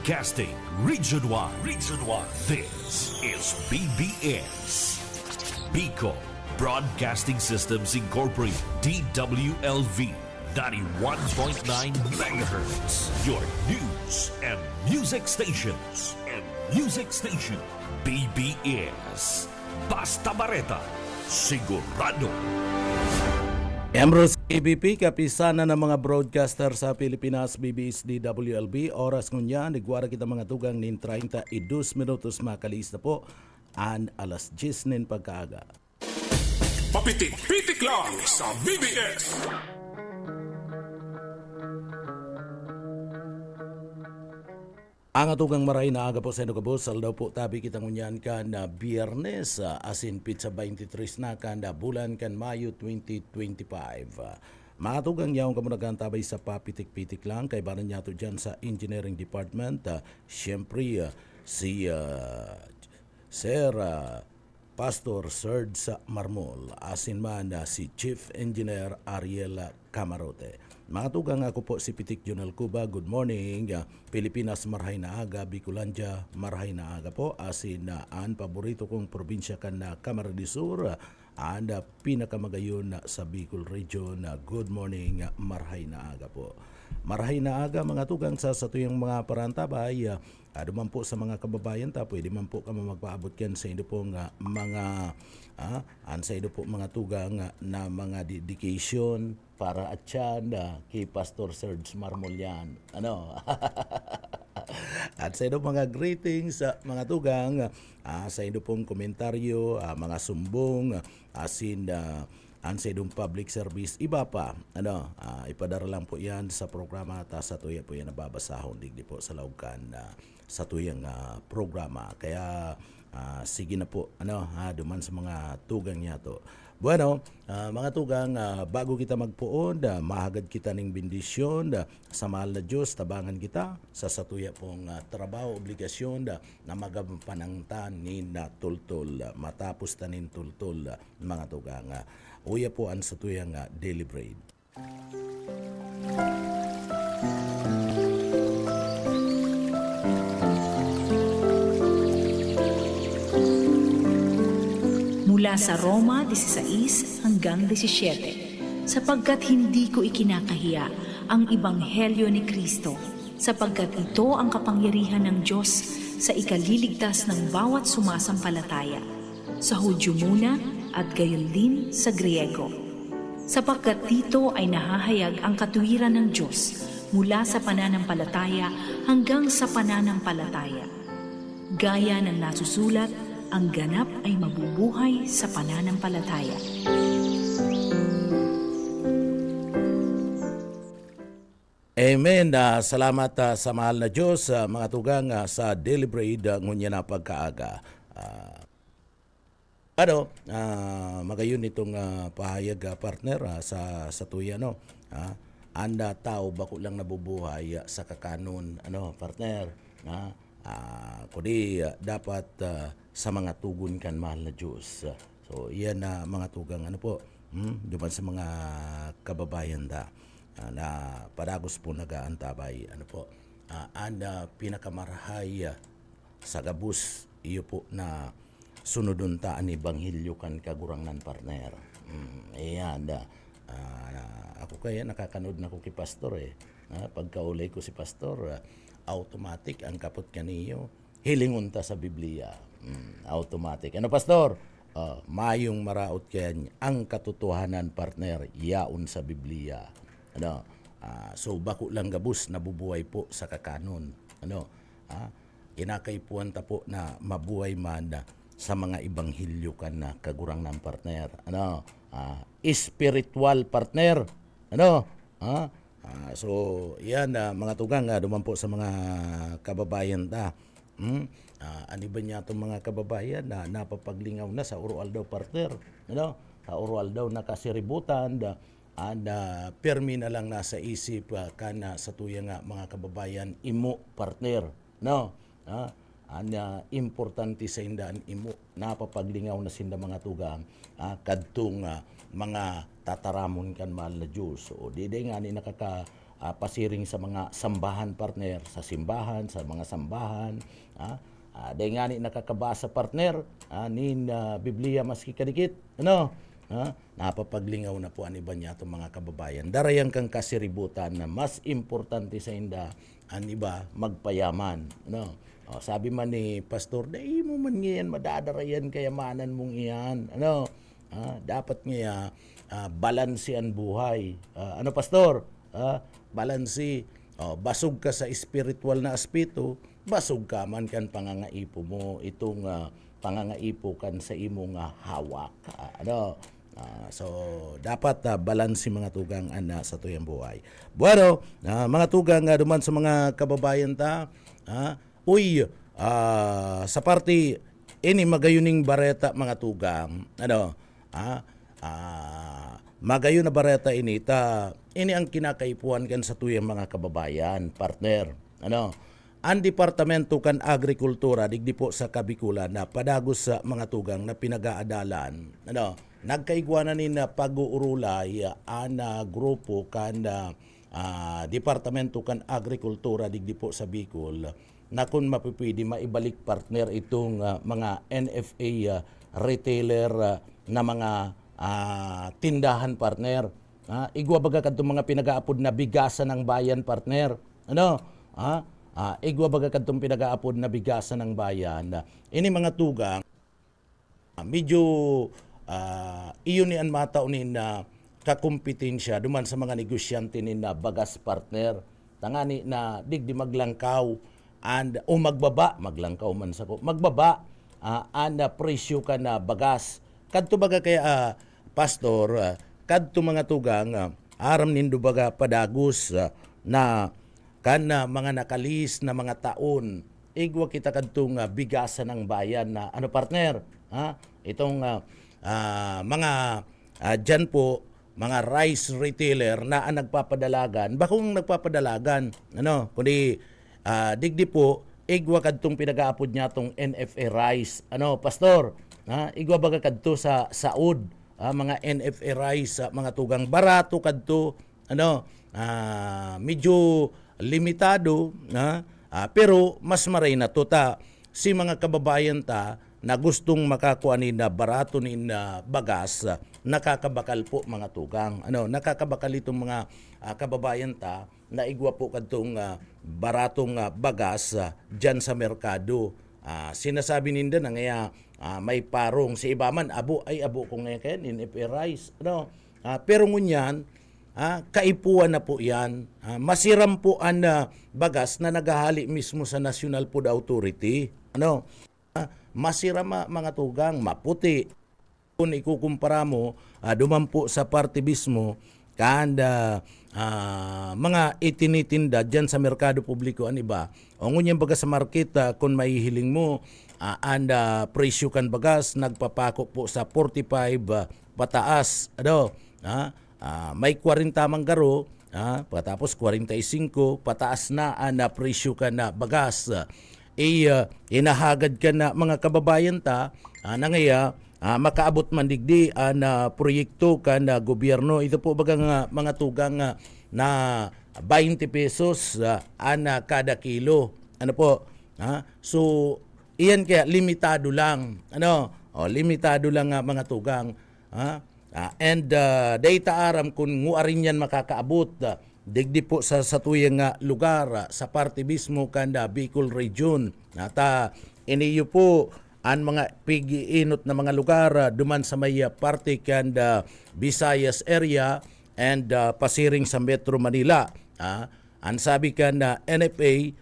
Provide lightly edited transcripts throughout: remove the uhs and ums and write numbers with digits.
Broadcasting Region 1. Region 1. This is BBS. Bicol Broadcasting Systems Incorporated. DWLV 91.9 MHz. Your news and music stations. BBS. Basta Bareta. Sigurado. Ambrose ABP, kapisana ng mga broadcaster sa Pilipinas, BBS DWLB. Oras ngunya, nagwara kita mga tugang nin 32 minutos makalis na po. An alas 10 nin pagkaaga. Papitik-pitik lang sa BBS. Ang atugang maray na aga po sa Nukabos, saldaw po tabi kitang unyan ka na Biyernes, asin pizza 23 na ka na bulan kan Mayo 2025. Mga tugang yaong kamunagan tabay sa papitik-pitik lang, kay baran niya to dyan sa Engineering Department. Siyempre, si Sir Pastor Serge Marmol, asin man si Chief Engineer Ariel Camarote. Mga tugang, ako po si Pitik Junal Cuba. Good morning. Pilipinas marhay na aga, Bicolandia marhay na aga po. Asin ang paborito kong probinsya kan na Camarines Sur, ang pinakamagayon sa Bicol Region. Good morning, marhay na aga po. Marhay na aga mga tugang sa tuyang mga parantabay. Duman po sa mga kababayan ta, pwede man po kami magpaabot yan sa inyo pong mga sa inyo po mga tugang na mga dedication para at yan kay Pastor Serge Marmol yan. Ano? At sa inyo mga greetings mga tugang, sa inyo pong komentaryo, mga sumbong, asin sa inyong public service, iba pa, ipadara lang po yan sa programa at sa tuya po yan nababasahon digdi po sa laukan sa tuyang programa. Kaya sige na po, duman sa mga tugang niya to. Bueno, mga tugang, bago kita magpuon, mahagad kita ng bendisyon, sa mahal na Diyos, tabangan kita sa satuya pong trabaho, obligasyon na magapanangtan ni na tultul, matapos tanin tultul, mga tugang. Uya po ang satuyang daily bread. Mula sa Roma 16 hanggang 17, sapagkat hindi ko ikinakahiya ang Ebanghelyo ni Kristo, sapagkat ito ang kapangyarihan ng Diyos sa ikaliligtas ng bawat sumasampalataya, sa Hudyo muna at gayon din sa Griego. Sapagkat dito ay nahahayag ang katuwiran ng Diyos mula sa pananampalataya hanggang sa pananampalataya. Gaya ng nasusulat, ang ganap ay mabubuhay sa pananampalataya. Amen. Salamat sa mahal na Diyos, mga tugang, sa daily bread ngunya na pagkaaga. Magayon itong pahayag partner sa tuya, no? Anda tao bako lang nabubuhay sa kakanon, partner, kundi dapat sa mga tugon kan mahal na Diyos. So iyan na mga tugang duman sa mga kababayan na paragos po nagaantabay anda pinakamarahay sa gabus iyo po na sunodun taan Ebanghelyo kan kagurangnan partner. Iyan ako kaya nakakanood na ko kay pastor pagkaulay ko si pastor, automatic ang kapot kaniyo hilingon ta sa Biblia. Automatic. Pastor? Mayong maraot kayan ang katotohanan partner yaon sa Biblia. So bako lang gabus nabubuhay po sa kakanon. Kinakaipuan ta po na mabuhay man sa mga Ebanghelyo kan na kagurang ng partner. Spiritual partner. So yan mga tugang, duman po sa mga kababayan ta. Ani ba niya itong mga kababayan na napapaglingaw na sa oral daw partner, sa oral daw nakasiributan, permi na lang nasa isip kana sa tuya nga mga kababayan imo partner, importante sa indaan imo napapaglingaw na sinda mga tugang kadtong mga tataramon kan mahal na Diyos. O di nga ni pasiring sa mga sambahan partner, sa simbahan, sa mga sambahan. Dahil nga ni nakakabasa partner, nin Biblia maski kadikit, ano? Napapaglingaw na po ang iba niya itong mga kababayan. Darayang kang kasiributan na mas importante sa inda ang iba magpayaman. Ano? Sabi man ni Pastor, dahil mo man ngayon madadarayan kayamanan mong iyan. Ano? Dapat nga balansi ang buhay. Ano Pastor? Balansi. Basog ka sa spiritual na aspeto, basog ka man kan pangangaipo mo. Itong pangangaipo kan sa imong hawak. Ano? So, dapat balansi mga tugang sa tuyang buhay. Bueno, mga tugang duman sa mga kababayan ta, sa party, ini magayuning bareta mga tugang, magayon na bareta ini ang kinakaipuan kan sa tuyang mga kababayan, partner. Ang Departamento kan Agrikultura digdi po sa Kabikulan na padagos sa mga tugang na pinag-aadalan. Nagkaigwanan ni na pag-uurulay grupo kan Departamento kan Agrikultura digdi po sa Bicol na kung mapipwede maibalik partner itong mga NFA retailer na mga tindahan partner. Igwa baga kadtong mga pinag-aapod na bigasan ng bayan partner. Igwa baga kadtong pinag-aapod na bigasan ng bayan. Ini mga tugang medyo iyon ni ang mataunin na kakumpetensya duman sa mga negosyante ni na bagas partner. Tangani na digdi maglangkaw o maglangkaw man sa ko, magbaba ang presyo ka na bagas. Kadto baga kaya Pastor, kadto mga tugang aram nindo baga padagos na mga nakalis na mga taon igwa kita kadtong bigasan ng bayan na partner, itong mga dyan po mga rice retailer na ang nagpapadalagan, bakong nagpapadalagan kundi digdi po igwa kadtong pinag-aapod niya tong NFA rice Pastor, igwa baga kadto sa saud mga NFA rice mga tugang barato kadto medyo limitado pero mas maray na to si mga kababayan na gustong makakuha ni na barato ni na bagas nakakabakal po mga tugang nakakabakal itong mga kababayan na igwa po kadtong baratong bagas dyan sa merkado. Sinasabi ninda na ngaya may parong si ibaman abo ko ngayon kayan NFA rice pero ngunyan kaipuan na po yan. Masiram po ang bagas na naghahali mismo sa National Food Authority. Masiram mga tugang, maputi. Kung ikukumpara mo, dumampo sa parte mismo, kanda mga itinitinda dyan sa merkado publiko ang iba. O ngunyan baga sa market, kung mahihiling mo, presyo kan bagas, nagpapako po sa 45 pataas. May 40 manggaro, patapos 45, pataas na ang presyo ka na bagas. Inahagad ka na mga kababayan nangaya makaabot man digdi na proyekto ka na gobyerno. Ito po baga mga tugang na 20 pesos kada kilo. So, iyan kaya limitado lang. Limitado lang mga tugang. And data aram kung nguarin yan makakaabot digdi po sa tuyang lugar sa parte mismo kanda Bicol Region. Iniyo po ang mga pigiinot na mga lugar duman sa may parte kanda Visayas area and pasiring sa Metro Manila. Ang sabi kan NFA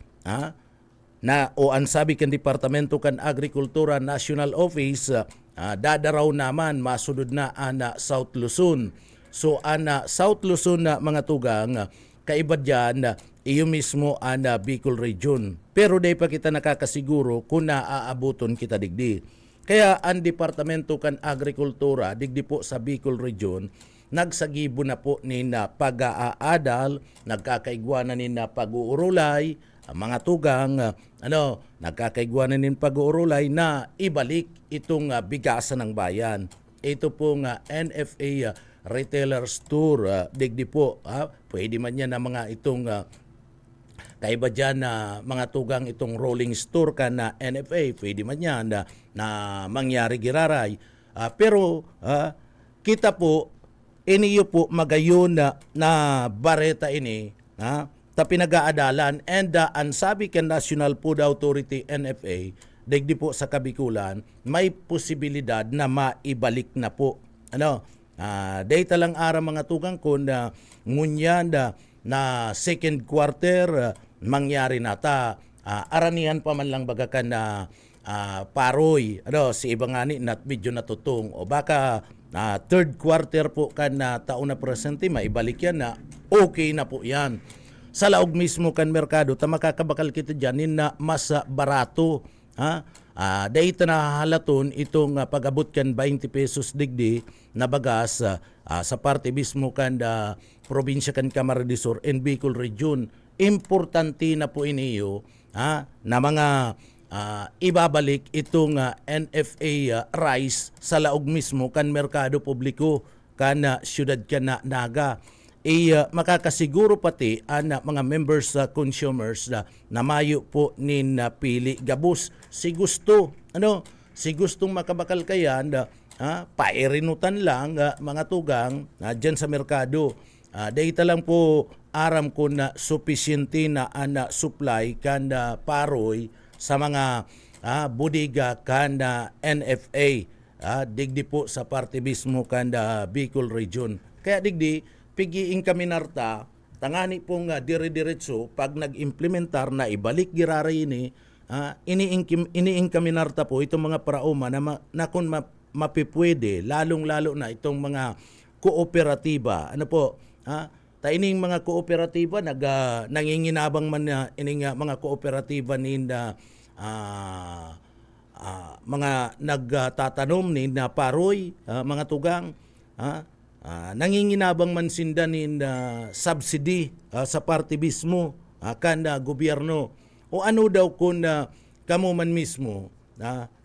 ang sabi kan Departamento kan Agrikultura National Office dadaraw naman masudod na ana South Luzon. So ana South Luzon na mga tugang kaiba dyan iyo mismo ana Bicol Region. Pero day pa kita nakakasiguro kung naaabuton kita digdi. Kaya ang Departamento kan Agrikultura digdi po sa Bicol Region nagsagibo na po ni na pag-aadal, nagkakaigwanan ni na pag-uurulay, mga tugang nagkakaigwanan ng pag-uurulay na ibalik itong bigasan ng bayan. Ito pong NFA retailer store, digdi po, pwede man yan na mga itong kaiba dyan na mga tugang itong rolling store ka na NFA, pwede man yan na mangyari giraray. Pero kita po, iniyo po magayon na bareta ini, ta pinag-aadalan, and ang sabi kan National Food Authority NFA, digdi po sa Kabikulan, may posibilidad na maibalik na po. Data lang ara mga tugang ko na ngunyan na second quarter mangyari na ta. Aranihan pa man lang bagakan na paroy, si Ibangani nat medyo natutong, o baka third quarter po kan na taon na presente, maibalik yan na okay na po yan. Sa laog mismo kan merkado, ta makakabakal kita dyan na mas barato. Dahil na halaton itong pag-abot kan 20 pesos digdi na bagas sa parte mismo kan probinsya kan Camarines Sur and Bicol Region. Importante na po iniyo na mga ibabalik itong NFA rice sa laog mismo kan merkado publiko kan syudad kan Naga. Makakasiguro pati ang mga members consumers na mayo po nin pili gabos si gustong makabakal kayan pairinutan lang mga tugang dyan sa merkado. Dahita lang po aram ko na sufficiente na supply kan paroy sa mga budiga kan NFA digdi po sa parte mismo kan Bicol Region. Kaya digdi pigiing kami narta, tangani pong dire-diretso, pag nag-implementar na ibalik girara ini, iniing kami narta po itong mga parauma na kung mapipwede, lalong-lalo na itong mga kooperatiba. Ining mga kooperatiba, nanginginabang man na ining mga kooperatiba ninda mga nagtatanom ninda paroy, mga tugang, nanginginabang man sindanin subsidy sa parte mismo kanda gobyerno, o ano daw kung kamo man mismo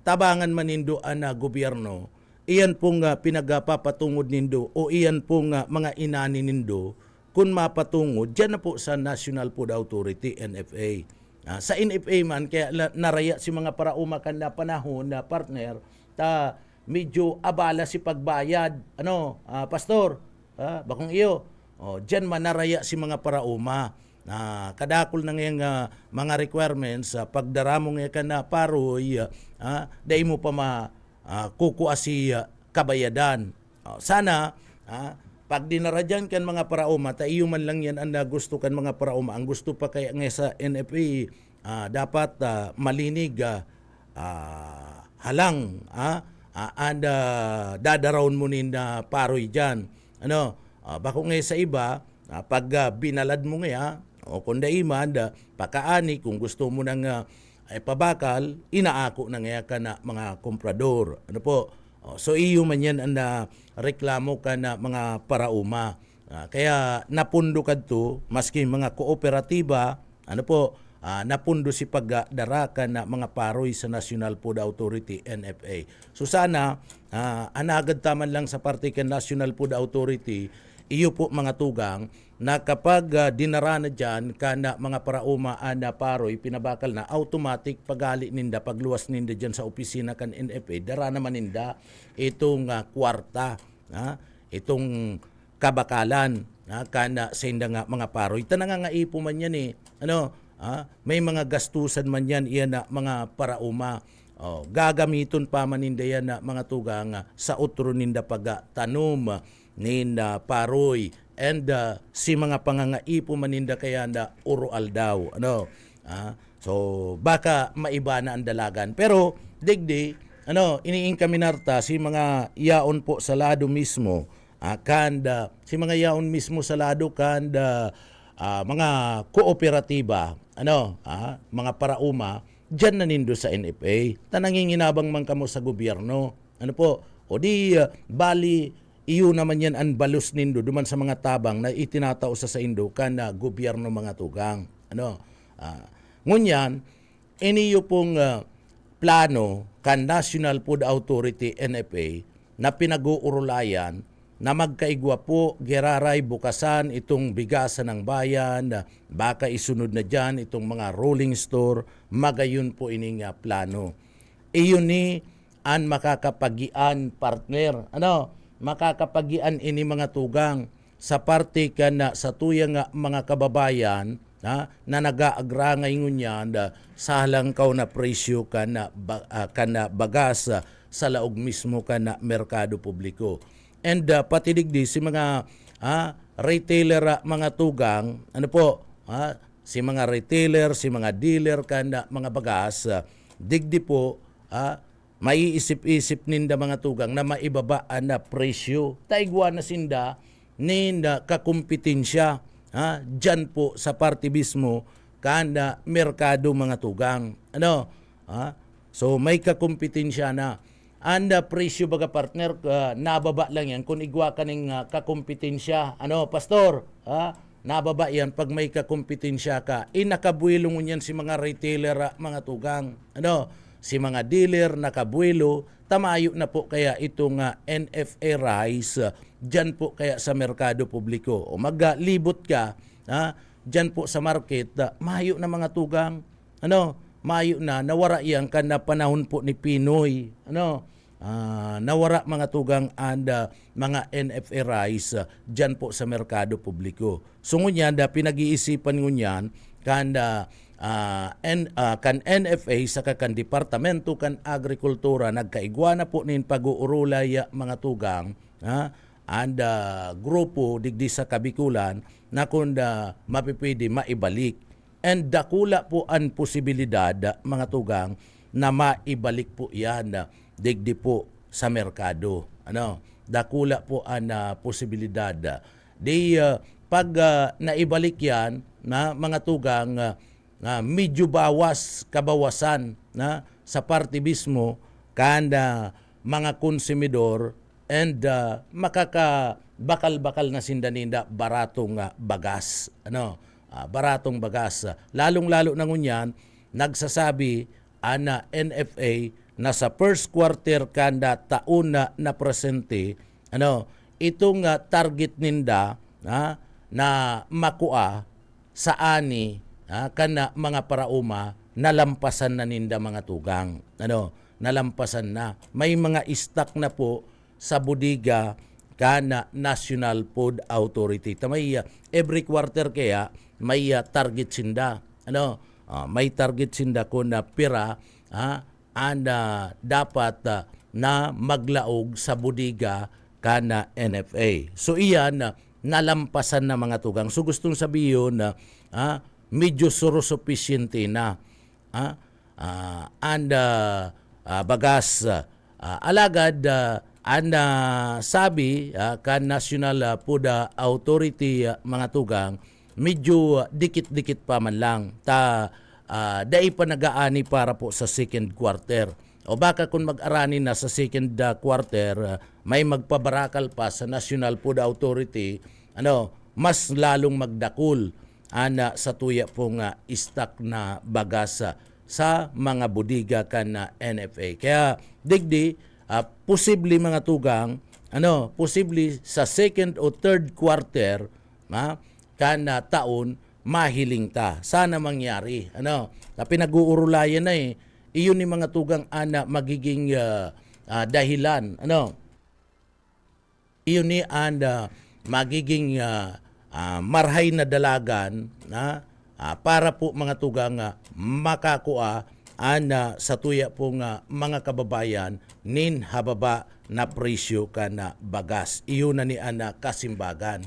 tabangan man nindo gobyerno, iyan pong pinagpapatungod nindo o iyan pong mga inani nindo kung mapatungod dyan na po sa National Food Authority NFA. Sa NFA man kaya naraya si mga parauma kan na panahon na partner ta medyo abala si pagbayad. Pastor, bakong iyo, dyan manaraya si mga parauma. Kadakol na ngayong mga requirements, pagdaramo ngayon ka na paroy, dahil mo pa kukuha si kabayadan. Sana, pag dinaradyan kan mga parauma, iyo man lang yan ang gusto kan mga parauma. Ang gusto pa kaya ngayon sa NFA, dapat malinig, halang, dadaraon mo ninda paroy dyan. Bako ngayon sa iba, pag binalad mo ngayon, o kung daiman, pakaani, kung gusto mo nang pabakal, inaako na ngayon ka na mga komprador. So iyo man yan ang reklamo ka na mga parauma. Kaya napundo ka to, maski mga kooperatiba, napundo si pagdarakan na mga paroy sa National Food Authority NFA. So sana anagad taman lang sa parte kan National Food Authority, iyo po mga tugang na kapag dinara na dyan kana mga parauma na paroy pinabakal na, automatic pagali ninda pagluwas ninda dyan sa opisina kan NFA, dara naman ninda itong kwarta, itong kabakalan kana sa inda nga mga paroy. Tanang nga ipo man yan may mga gastusan man yan iyan na mga parauma. Gagamiton pa man ninda yan na mga tugang sa utro ninda pagtanom ninda paroy, and si mga pangangaipo man ninda kaya na urual daw. So baka maiba na ang dalagan. Pero digdi, iniing kami narta si mga yaon po sa lado mismo, kanda si mga yaon mismo sa lado kanda mga kooperatiba, mga parauma, dyan na nindo sa NFA. Tananginginabang man kamo sa gobyerno. O di bali, iyo naman yan ang balus nindo duman sa mga tabang na itinatao sa indo kana gobyerno mga tugang. Ngunyan, iniyo pong plano kan National Food Authority NFA na pinag-uurulayan na magkaigwa po, geraray bukasan itong bigasan ng bayan, baka isunod na dyan itong mga rolling store, magayon po ining plano. Iyon ni an makakapagian partner. Makakapagian ini mga tugang sa parte kana sa tuyang mga kababayan na nag-aagra ngayon yan sa halangkaw na presyo kana bagas sa laog mismo kana merkado publiko. And pati digdi si mga retailer mga tugang, si mga retailer, si mga dealer kana mga bagas, digdi po may isip-isip ninda mga tugang na maibabaan na presyo. Taigwa na sinda ninda kakumpetensya dyan po sa parte mismo kana merkado mga tugang. So may kakumpetensya na. Anda presyo baga partner, nababa lang yan kung igwa ka ng kakumpetensya. Pastor? Nababa yan pag may kakumpetensya ka. Nakabuelo mo yan si mga retailer mga tugang. Si mga dealer nakabuelo, tamayo na po kaya itong NFA rice dyan po kaya sa merkado publiko. O maglibot ka dyan po sa market, mayo na mga tugang. Mayo na, nawara yan ka na panahon po ni Pinoy. Nawara mga tugang and mga NFA rice dyan po sa merkado publiko. So ngunyan, pinag-iisipan ngunyan, kan NFA sa kan Departamento kan Agrikultura nagkaigwa na po nin pag-uurulay mga tugang and grupo digdi sa Kabikulan na kunda mapipwede maibalik. And dakula po ang posibilidad mga tugang na maibalik po yan digdi po sa merkado. Dakula po ang posibilidad. Pag naibalik yan na mga tugang medyo kabawasan sa parte mismo kanda mga konsumidor and makakabakal-bakal na sindaninda baratong bagas. Baratong bagas. Lalong-lalo na ngunyan, nagsasabi ana NFA na sa first quarter kanda taon na presente, itong target ninda na makua sa ani kana mga parauma nalampasan na ninda mga tugang. Nalampasan na. May mga stock na po sa budiga kana National Food Authority. May every quarter kaya may target sinda. May target sinda ko na pira dapat na maglaog sa budiga kana NFA. So iyan nalampasan na mga tugang. So gustong sabihin na medyo surusupisyente na and bagas alagad sabi kan National Food Authority mga tugang medyo dikit-dikit pa man lang dai pa nagaani para po sa second quarter o baka kung mag-arani na sa second quarter may magpabarakal pa sa National Food Authority mas lalong magdakul sa tuya pong stock na bagas sa mga budiga kan NFA. Kaya digdi posible mga tugang posible sa second o third quarter kan taon mahiling ta. Sana mangyari. Tapi nag-uurulayan na iyon ni mga tugang magiging dahilan. Iyon ni magiging marhay na dalagan para po mga tugang makakuha sa tuya po mga kababayan nin hababa na presyo ka na bagas. Iyon na ni kasimbagan.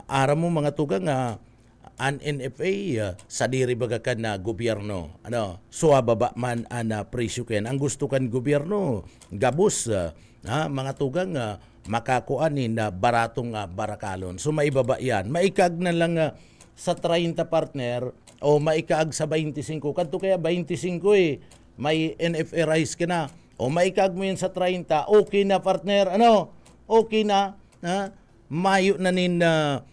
Ara mo mga tugang an NFA sa diri baga ka na gobyerno. Suwababa man presyo ken. Ang gusto kan gobyerno gabos mga tugang makakuanin na baratong barakalon. So maibaba yan. Maikag na lang sa 30 partner o maikag sa 25. Kanto kaya 25 may NFA rice ka na. O maikag mo yan sa 30, okay na partner. Okay na. Mayo na nin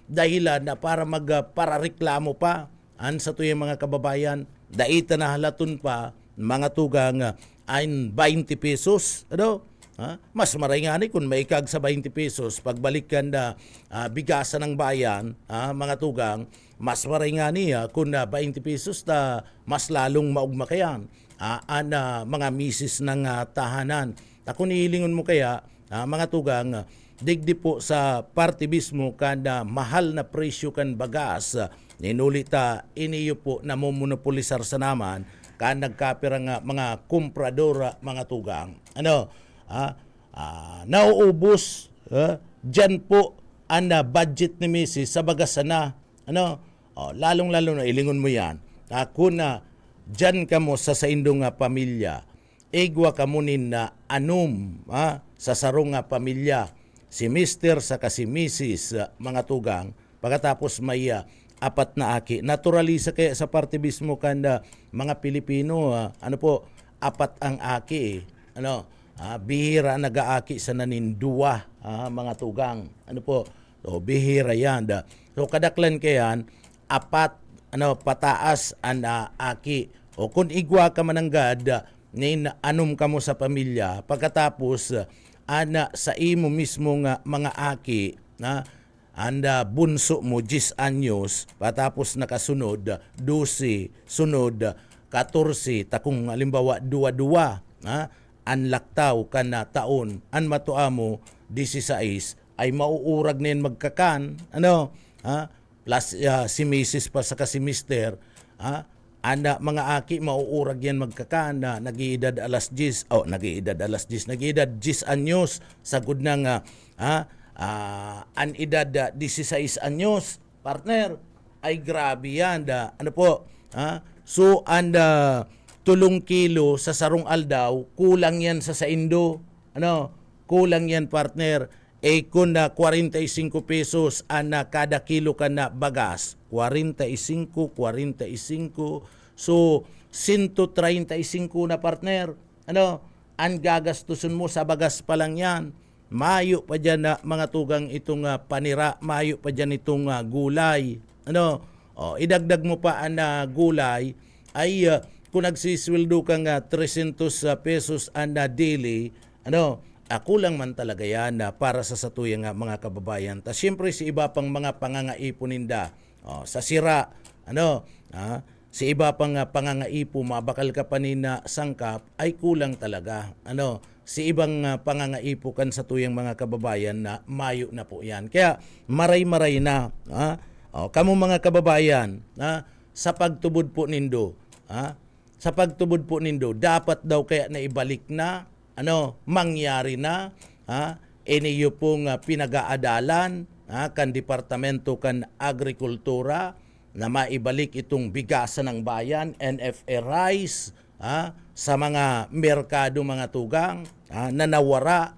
dahilan na para para-reklamo pa. Sa tuyang mga kababayan, daita na halaton pa mga tugang 20 pesos. Mas maray nga ni kung maikag sa 20 pesos, pagbalik ka na bigasan ng bayan, mga tugang, mas maray nga niya kung 20 pesos na mas lalong maugma kayan mga misis ng tahanan. Kung nihilingon mo kaya, mga tugang, digdi po sa party mismo kada mahal na presyo kan bagas, ninulita iniyo po na monopolisar sa naman, kan nagkapirang mga komprador, mga tugang. Nauubos dyan po ang budget ni Mrs. sa bagas na. Lalong-lalo na ilingon mo yan. Kung dyan ka mo sa indong pamilya, igwa ka mo na sa sarong pamilya, si Mr. sa si Mrs. mga tugang, pagkatapos may apat na aki. Naturalisa kaya sa parte mismo kanda mga Pilipino, apat ang aki. Bihira nag-aaki sa nanindua, mga tugang. Bihira yan. So kadaklan kayan, apat pataas ang aki. O kung igwa ka mananggad, anom ka mo sa pamilya, pagkatapos sa imo mismo nga mga aki, bunso mo 10 anyos, patapos nakasunod 12, sunod 14, takong halimbawa 22, anlaktaw ka na taon, an matuamo 16, ay mauurag na yun magkakan, plus si Mrs. pa sa si Mr., mga aki mauurag yan magkakan na nag-iedad alas 10, nag-iedad 10 anyos, sagod na nga, an edad 16 anyos, partner, ay grabe yan. So, 3 kilo sa sarong aldaw, kulang yan sa saindo. Kulang yan, partner. Kung 45 pesos kada kilo ka na bagas, 45. So, 135 na, partner. Ang gagastusin mo sa bagas pa lang yan. Mayo pa dyan na mga tugang itong panira, mayo pa dyan itong gulay. Idagdag mo pa ang gulay, ay kung nagsisweldo kang 300 pesos daily, kulang man talaga yan para sa satuyang mga kababayan. Ta siyempre si iba pang mga pangangaipo ninda, sa sira, si iba pang pangangaipo, mabakal ka pa nina sangkap, ay kulang talaga. Si ibang pangangaipo kan sa tuyang mga kababayan na mayo na po yan. Kaya maray-maray na. Kamo mga kababayan, sa pagtubod po nindo, dapat daw kaya na ibalik na, mangyari na, iniyo pong pinag-aadalan, kan Departamento kan Agrikultura, na maibalik itong bigasan ng bayan, NFA rice, sa mga merkado, mga tugang, na nawara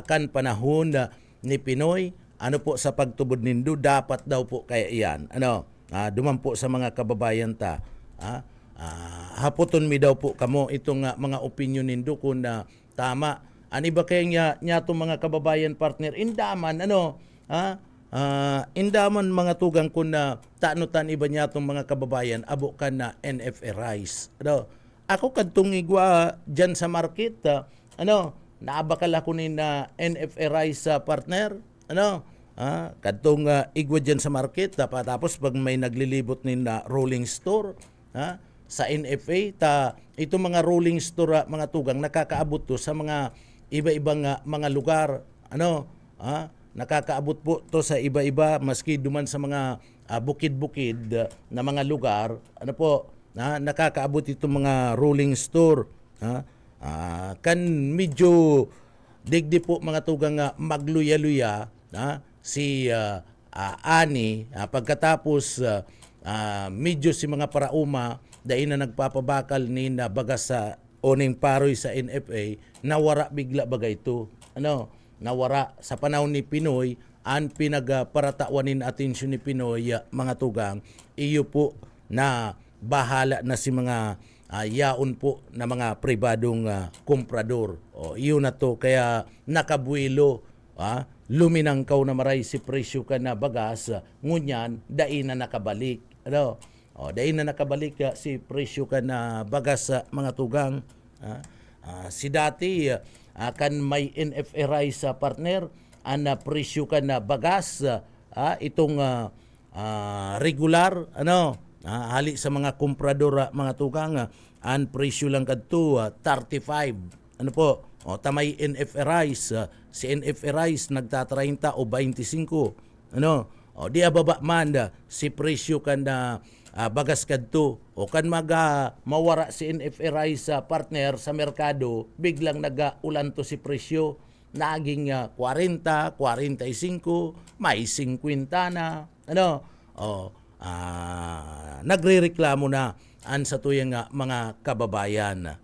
kan panahon ni Pinoy. Sa pagtubod nindo, dapat daw po kaya yan. Dumampo sa mga kababayan ta. Hapoton mi daw po kamo itong mga opinion nindo kung tama. Ani ba kaya niya itong mga kababayan, partner? Indaman, indaman mga tugang kung tanutan iba niya itong mga kababayan, abo ka na NFA rice. Ako kadtong igwa dyan sa market, naabakal ako ni na NFA rice, partner, kadtong igwa dyan sa market, tapos pag may naglilibot ni na rolling store, sa NFA, itong mga rolling store, mga tugang, nakakaabot to sa mga iba-ibang mga lugar, nakakaabot po to sa iba-iba, maski duman sa mga bukid-bukid na mga lugar, nakakaabot itong mga rolling store. Kan medyo digdi po mga tugang magluya-luya, si Ani, pagkatapos medyo si mga parauma, dahil na nagpapabakal ni na bagas sa oning paroy sa NFA, nawara bigla bagay ito. Nawara sa panahon ni Pinoy, ang pinagparatawanin atensyon ni Pinoy, mga tugang, iyo po na bahala na si mga yaon po na mga pribadong komprador. Iyo na to, kaya nakabuelo, luminangkaw na maray si presyo ka na bagas, ngunyan, dahil na nakabalik. Dahil na nakabalik si presyo ka na bagas, mga tugang. Si dati, kan may NFRI sa partner ana presyo kan na bagas itong regular hali sa mga komprador mga tugang ang presyo lang kadto 35 po tamay NFRIs si NFRIs nagta-30 o 25 di ababa man si presyo kan na bagas kadto o kan mawara si NFRI sa partner sa merkado biglang nagaulan to si presyo naging 40, 45, may 50 na nagrereklamo na an sa tuyang mga kababayan.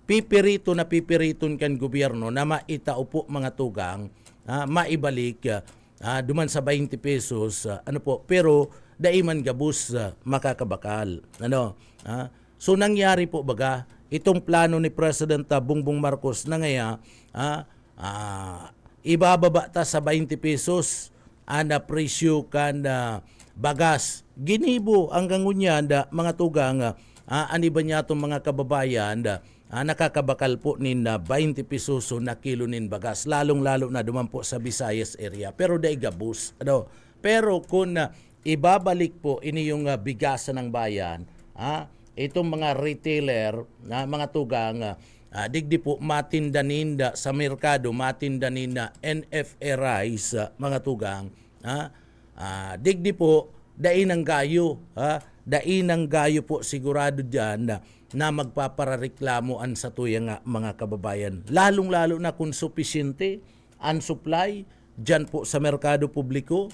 Pipiriton kan gobyerno na maitaupo mga tugang, maibalik duman sa 20 pesos, pero daiman gabus makakabakal. So nangyari po baga, itong plano ni President Bongbong Marcos na ngaya, ibababa ta sa 20 pesos ana presyo kan bagas. Ginibo hanggang unyan mga tugang ani ba niya itong mga kababayan nakakabakal po nin 20 pesos na kilo nin bagas. Lalong-lalo na duman po sa Visayas area. Pero dai gabus. Pero kung ibabalik po ini yung bigasan ng bayan, itong mga retailer, mga tugang, digdi po matindaninda sa merkado, matindaninda NFRIs, mga tugang, digdi po dainang gayo, dainang gayo po sigurado dyan na magpaparareklamoan sa tuyang mga kababayan. Lalong-lalo na kung sufisyente ang supply dyan po sa merkado publiko,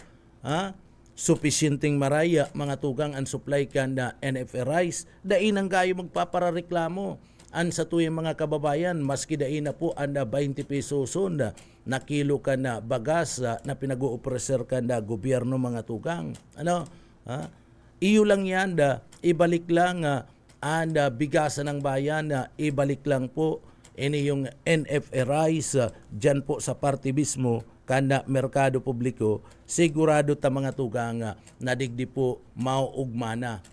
sufisyenteng maraya mga tugang ang supply kan na NFRIs, dainang gayo magpaparareklamo an sa tuyang mga kababayan, maski daina po ang 20 pesos na kilo ka na bagas na pinag-uopreser ka na gobyerno mga tugang. Iyo lang yan, ibalik lang ang bigasan ng bayan, ibalik lang po ini yung NFRIs dyan po sa party mismo kanda merkado publiko, sigurado ta mga tugang na digdi po mauugma na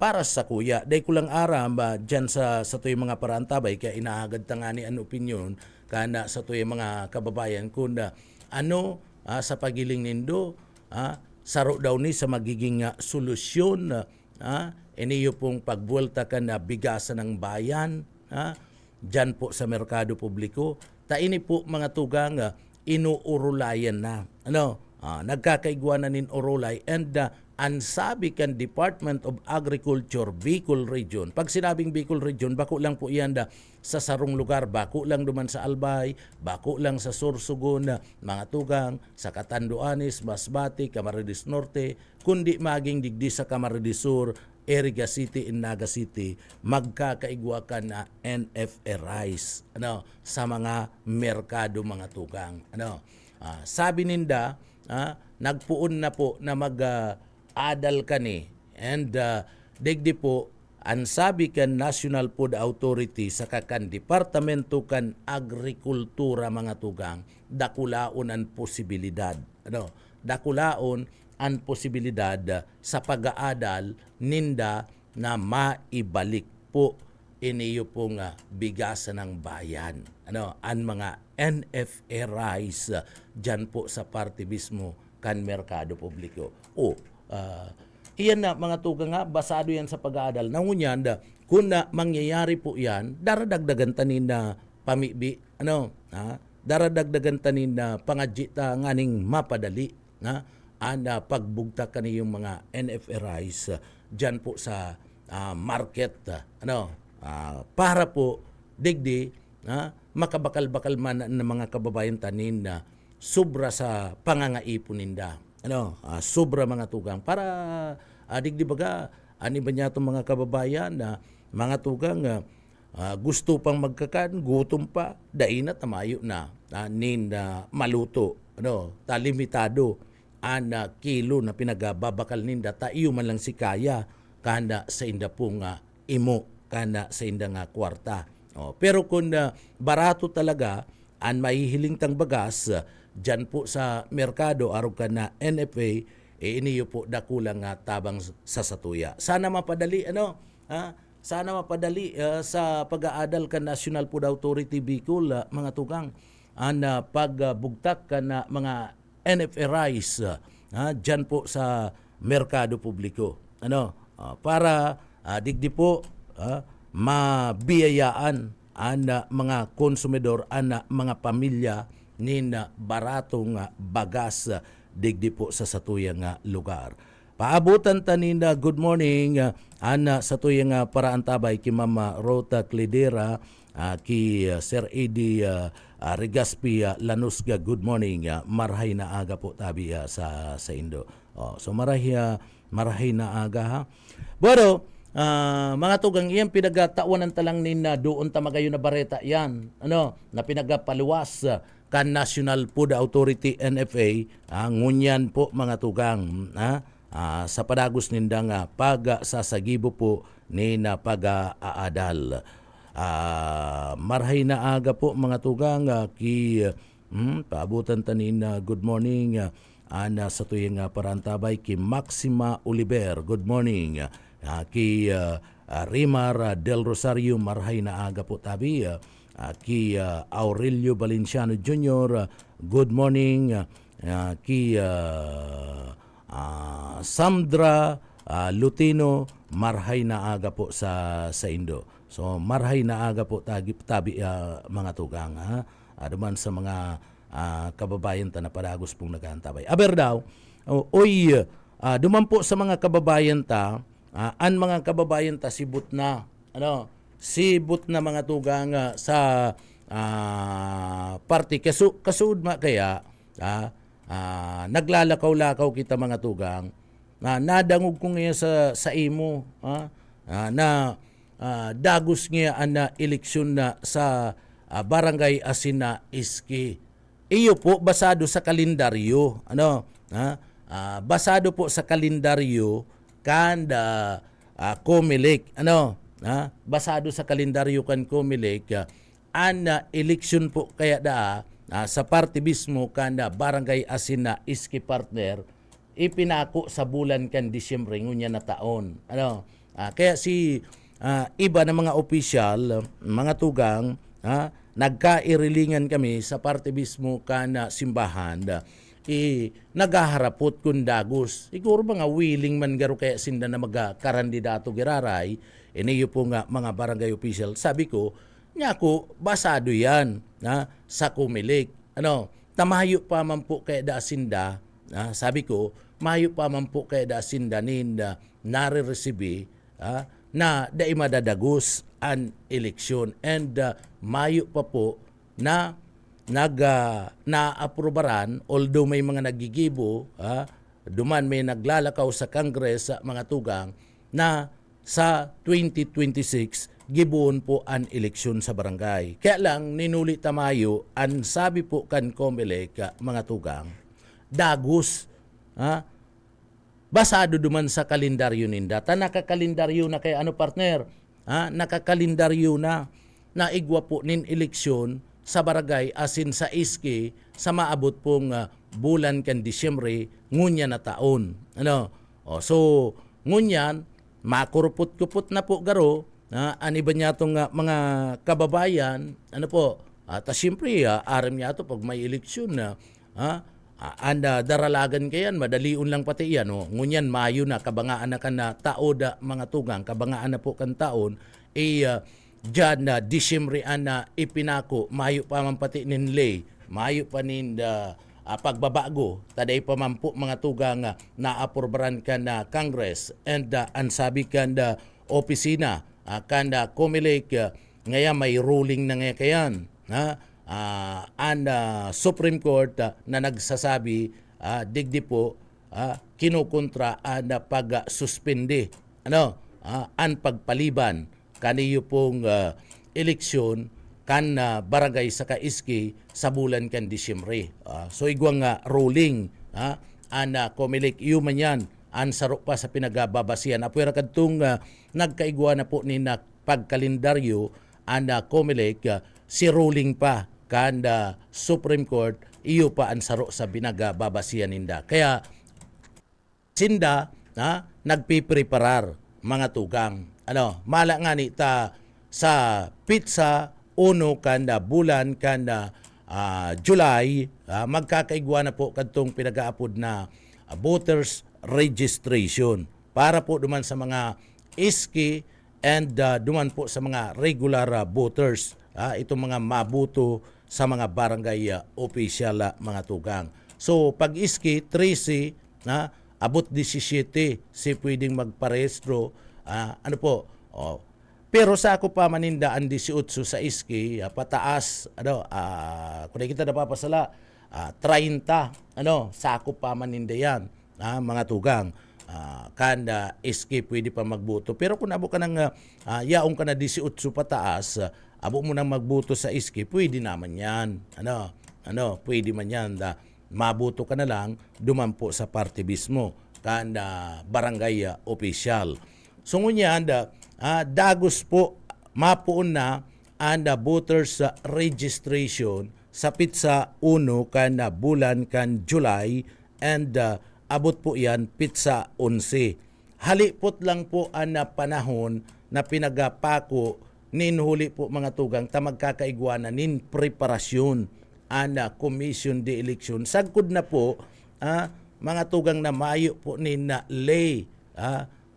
para sa kuya. Day ko lang aram dyan sa tuyong mga parantabay kaya inaagad ta nga ni ang opinion kanda sa tuyong mga kababayan kunda sa pagiling nindo saro daw ni sa magiging solusyon iniyo pong pagbuelta ka na bigasan ng bayan dyan po sa merkado publiko. Taini po mga tugang inuurulayan na. Nagkakaigwanan nin urulay and ansabi kan Department of Agriculture, Bicol Region. Pag sinabing Bicol Region, bako lang po iyan sa sarong lugar, bako lang duman sa Albay, bako lang sa Sorsogon, mga tugang, sa Catanduanes, Masbate, Camarines Norte, kundi maging digdi sa Camarines Sur, Iriga City, Naga City, magkakaigwa ka na NFRIs sa mga merkado mga tugang. Sabi ninda, nagpuon na po na mag-adal ka ni and digdi po ang sabi kan National Food Authority sa kakan Departamento kan Agrikultura mga tugang, dakulaon ang posibilidad. Dakulaon ang posibilidad sa pag-aadal ninda na maibalik po iniyo pong bigasan ng bayan. Ang mga NFRIs dyan po sa party mismo kan merkado publiko. Iyan na mga tugang basado yan sa pag-aadal. Nangunyan kung na mangyayari po yan, daradagdagan tanin na pamibi, daradagdagan tanin na pangajita nganing mapadali, pagbugta kaniyong mga NFRIs dyan po sa market, para po digdi makabakal-bakal man ng mga kababayan tanin na sobra sa pangangaipon ninda. Sobra mga tugang para digdi baga ani ba niya itong mga kababayan na mga tugang gusto pang magkakan, gutom pa, daina tamayo na maluto, limitado kilo na pinagababakal ninda iyo man lang si kaya kanda sa inda pong imo kanda sa inda nga kwarta. Pero kung barato talaga ang mahihiling tang bagas dyan po sa merkado arog ka na NFA iniyo po dakulang tabang sa satuya. Sana mapadali sana mapadali sa pag-aadal kan National Food Authority Bicol mga tugang pagbugtak kan mga NFRIs dyan po sa merkado publiko. Para digdi po mabiyayaan ang mga konsumidor, ang mga pamilya nin baratong bagas digdi po sa satuyang lugar. Paabutan tanin good morning sa tuyang paraan tabay ki Mama Rota Cledera, ki Sir Eddie Regaspi Lanusga, good morning. Marhay na aga po tabi sa Indo. So marhay na aga ha. Pero mga tugang iyan pinagatawanan talang nina doon tamagayo na bareta yan. Na pinagapaluwas kan National Food Authority NFA, ngunyan po mga tugang sa padagos nindang pagsasagibo po ni na pag-aadal. Marhay na aga po mga tugang ki paabutan tanin good morning sa tuyang parantabay ki Maxima Oliver, good morning. Ki Rimar Del Rosario, marhay na aga po tabi. Ki Aurelio Valenciano Jr., good morning. Ki Sandra Lutino, marhay na aga po sa Indo. So marhay na aga po tabi mga tugang aduman sa mga kababayan ta na padagos pong nagaantabay. Aber daw, duman po sa mga kababayan ta, an mga kababayan ta sibut na mga tugang sa party kasud ma kaya naglalakaw-lakaw kita mga tugang nadangog ko ngayon sa imo na dagos nga na eleksyon na sa barangay Asina Iski. Iyo po basado sa kalendaryo, basado po sa kalendaryo kanda Comelec, basado sa kalendaryo kan Comelec eleksyon po kaya sa party mismo kanda barangay Asina Iski partner ipinako sa bulan kan Disyembre ngunya na taon. Kaya si iba na mga opisyal, mga tugang, nagkairilingan kami sa parte mismo kana simbahan, nagaharapot kun dagos. Siguro mga willing man garo kaya sinda na magkarandidato giraray, iniyo po nga mga barangay official. Sabi ko, niya ko, basado yan sa Comelec. Tamayo pa man po kaya da sinda, sabi ko, mayo pa man po kaya da sinda ninda nare-resibi, na dai madadagos an eleksyon and mayo pa po na na-aprobaran, although may mga nagigibo, duman may naglalakaw sa Congress mga tugang na sa 2026 gibuon po an eleksyon sa barangay. Kaya lang ninuli tamayo an sabi po kan Comelec mga tugang dagos basado duman sa kalendaryo ninda. Nakakalendaryo na kay partner. Nakakalendaryo na igwa po nin eleksyon sa barangay asin sa Iski sa maabot pong bulan kan Disyembre ngunya na taon. So ngunyan makurupot-kupot na po garo ani ba niya tong mga kababayan ta siyempre aram niya to pag may eleksyon na anda daralagan kayan, madaliun lang pati yan. Ngunyan, mayo na, kabangaan na kan na taoda mga tugang, kabangaan na po kan taon, dyan na Disyembre na ipinako, mayo pa man pati ninlay, mayo pa nin pagbabago, taday pa man po mga tugang na-aprobaran kan na Congress and ansabi kan da opisina, kan da Comelec, ngayon may ruling na ngayon kayan, Supreme Court na nagsasabi digdi po kinukontra na pag-suspende an pagpaliban kaniyo pong eleksyon kan barangay sa Kaiski sa bulan kan Disyembre. So igwang ruling an Comelec man yan an sarok pa sa pinagababasihan. Apwera kadtong nagkaigwa na po ni na pagkalendaryo an Comelec si ruling pa kanda Supreme Court iyo pa ang saro sa binagababasihan ninda. Kaya sinda nagpipreparar mga tugang. mala nga ni ta sa pizza uno kan bulan kan July, magkakaigwa na po kadtong pinagaapod na voters registration para po duman sa mga iski and duman po sa mga regular voters, itong mga mabuto sa mga barangay official mga tugang. So pag iski 13 abot 17 si pwedeng magparehistro, pero sa ako pa manindaan 18 sa iski, pataas kung kita napapasala 30 sa ako pa maninda yan, mga tugang. Kanda iski pwede pa magbuto, pero kung abo ka ng yaong ka na 18 pataas, abo mo nang magbuto sa iski, pwede naman yan. Pwede man yan. Mabuto ka na lang, dumampo sa partibismo kanda barangay official. So ngunyan, dagos po mapuon na ang voters registration sa pizza 1 kan bulan kan July and abot po yan pizza 11. Halipot lang po ang panahon na pinagapako nin huli po mga tugang ta magkakaigwana nin preparasyon ang commission de election. Sagkod na po mga tugang na mayo po nin na lay,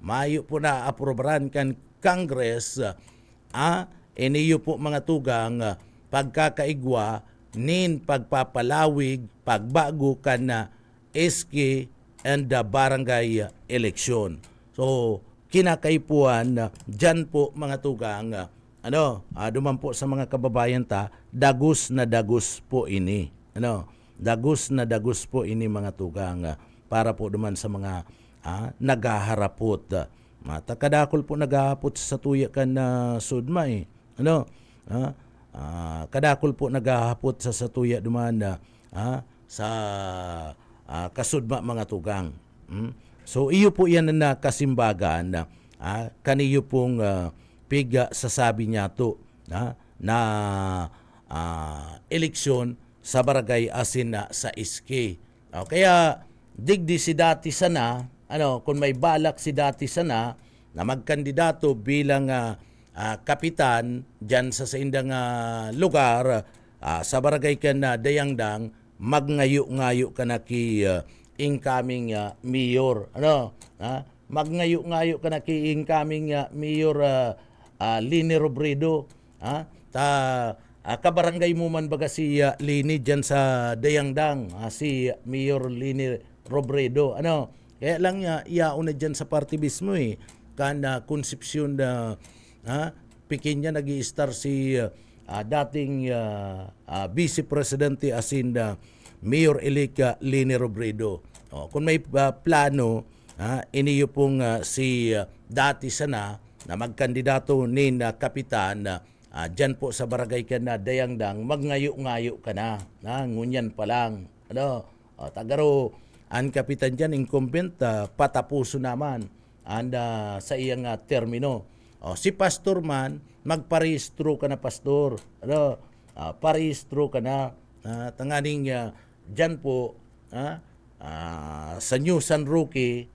mayo po na aprobaran kan Congress, iniyo po mga tugang pagkakaigwa nin pagpapalawig pagbago kan na SK and barangay election. So kinakaipuan dyan po mga tugang duman po sa mga kababayan ta, dagos na dagos po ini. Dagos na dagos po ini mga tugang para po duman sa mga nagaharapot. Kadakol po nagahapot sa tuya kan na sudma kadakol po nagahapot sa satuya duman sa kasudma mga tugang. So iyo po yan na kasimbagan kaniyo pong piga sasabi niya to na eleksyon sa barangay asin sa iski. Kaya digdi si dati sana, kung may balak si dati sana na magkandidato bilang kapitan dyan sa indang lugar sa barangay ka na Dayangdang, magngayo-ngayo ka na ki incoming mayor. Magngayo-ngayo ka na ki incoming mayor Lini Robredo. Kabarangay mo man baga si Lini dyan sa Dayangdang, si Mayor Lini Robredo. Kaya lang iyaon na dyan sa partibismo kana konsepsyon na pikin niya nag-i-star si dating Vice Presidente asin Mayor-elect Lini Robredo. Kung may plano, iniyo pong si dati sana na magkandidato ni kapitan dyan po sa barangay ka na Dayangdang, magngayo-ngayo ka na. Ngunyan pa lang. Tagaro, ang kapitan dyan, incumbent, patapuso naman sa iyang termino. Si pastor man, magparehistro ka na pastor. Parehistro ka na. Tanganing dyan po, sa New San Roque,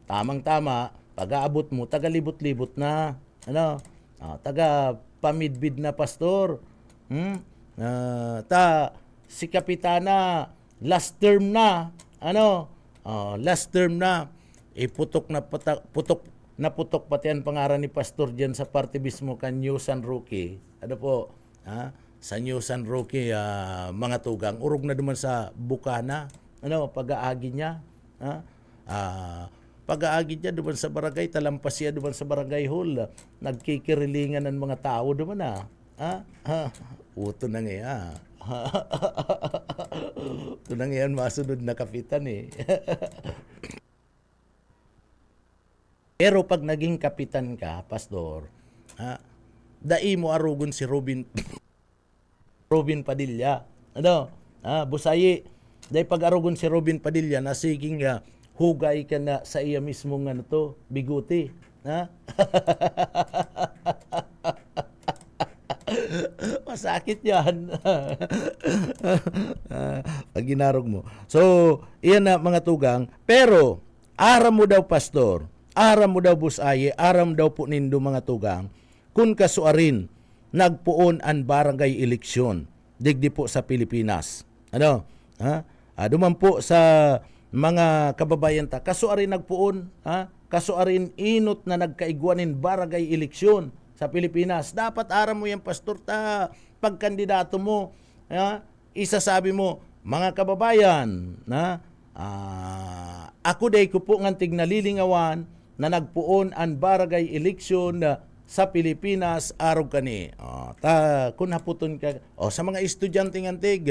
tamang-tama, pag-aabot mo, taga-libot-libot na. Taga-pamidbid na pastor. Si kapitana, last term na. Last term na. Putok putok pati ang pangaran ni pastor dyan sa partibismo kan New San Roque. Sa New San Roque, mga tugang, urog na duman sa bukana. Pag-aagi niya. Pag-aagi niya duman sa barangay, talampas siya duman sa barangay hall. Nagkikirilingan ng mga tao duman Uto na nga Ito na ngayon masunod na kapitan Pero pag naging kapitan ka, pastor, dai mo arugon si Robin Padilla. Busayi, dai pag arugon si Robin Padilla na siging hugay ka na sa iya mismong biguti. Masakit yan. Pag ginarog mo. So, iyan na mga tugang. Pero, aram mo daw, pastor, aram mo daw busaye, aram daw po nindo mga tugang, kun kasuarin, nagpuon ang barangay eleksyon, digdi po sa Pilipinas. Ano? Ha? Duman po sa mga kababayan ta, kasuarin nagpuon, ha? Kasuarin inot na nagkaigwanin barangay eleksyon sa Pilipinas. Dapat aram mo yan, pastor, ta, pagkandidato mo, ha? Isasabi mo, mga kababayan, na ako day ko po ngantig nalilingawan na nagpuon ang barangay eleksyon sa Pilipinas araw kani. Kung naputon ka, sa mga estudyante ngantig,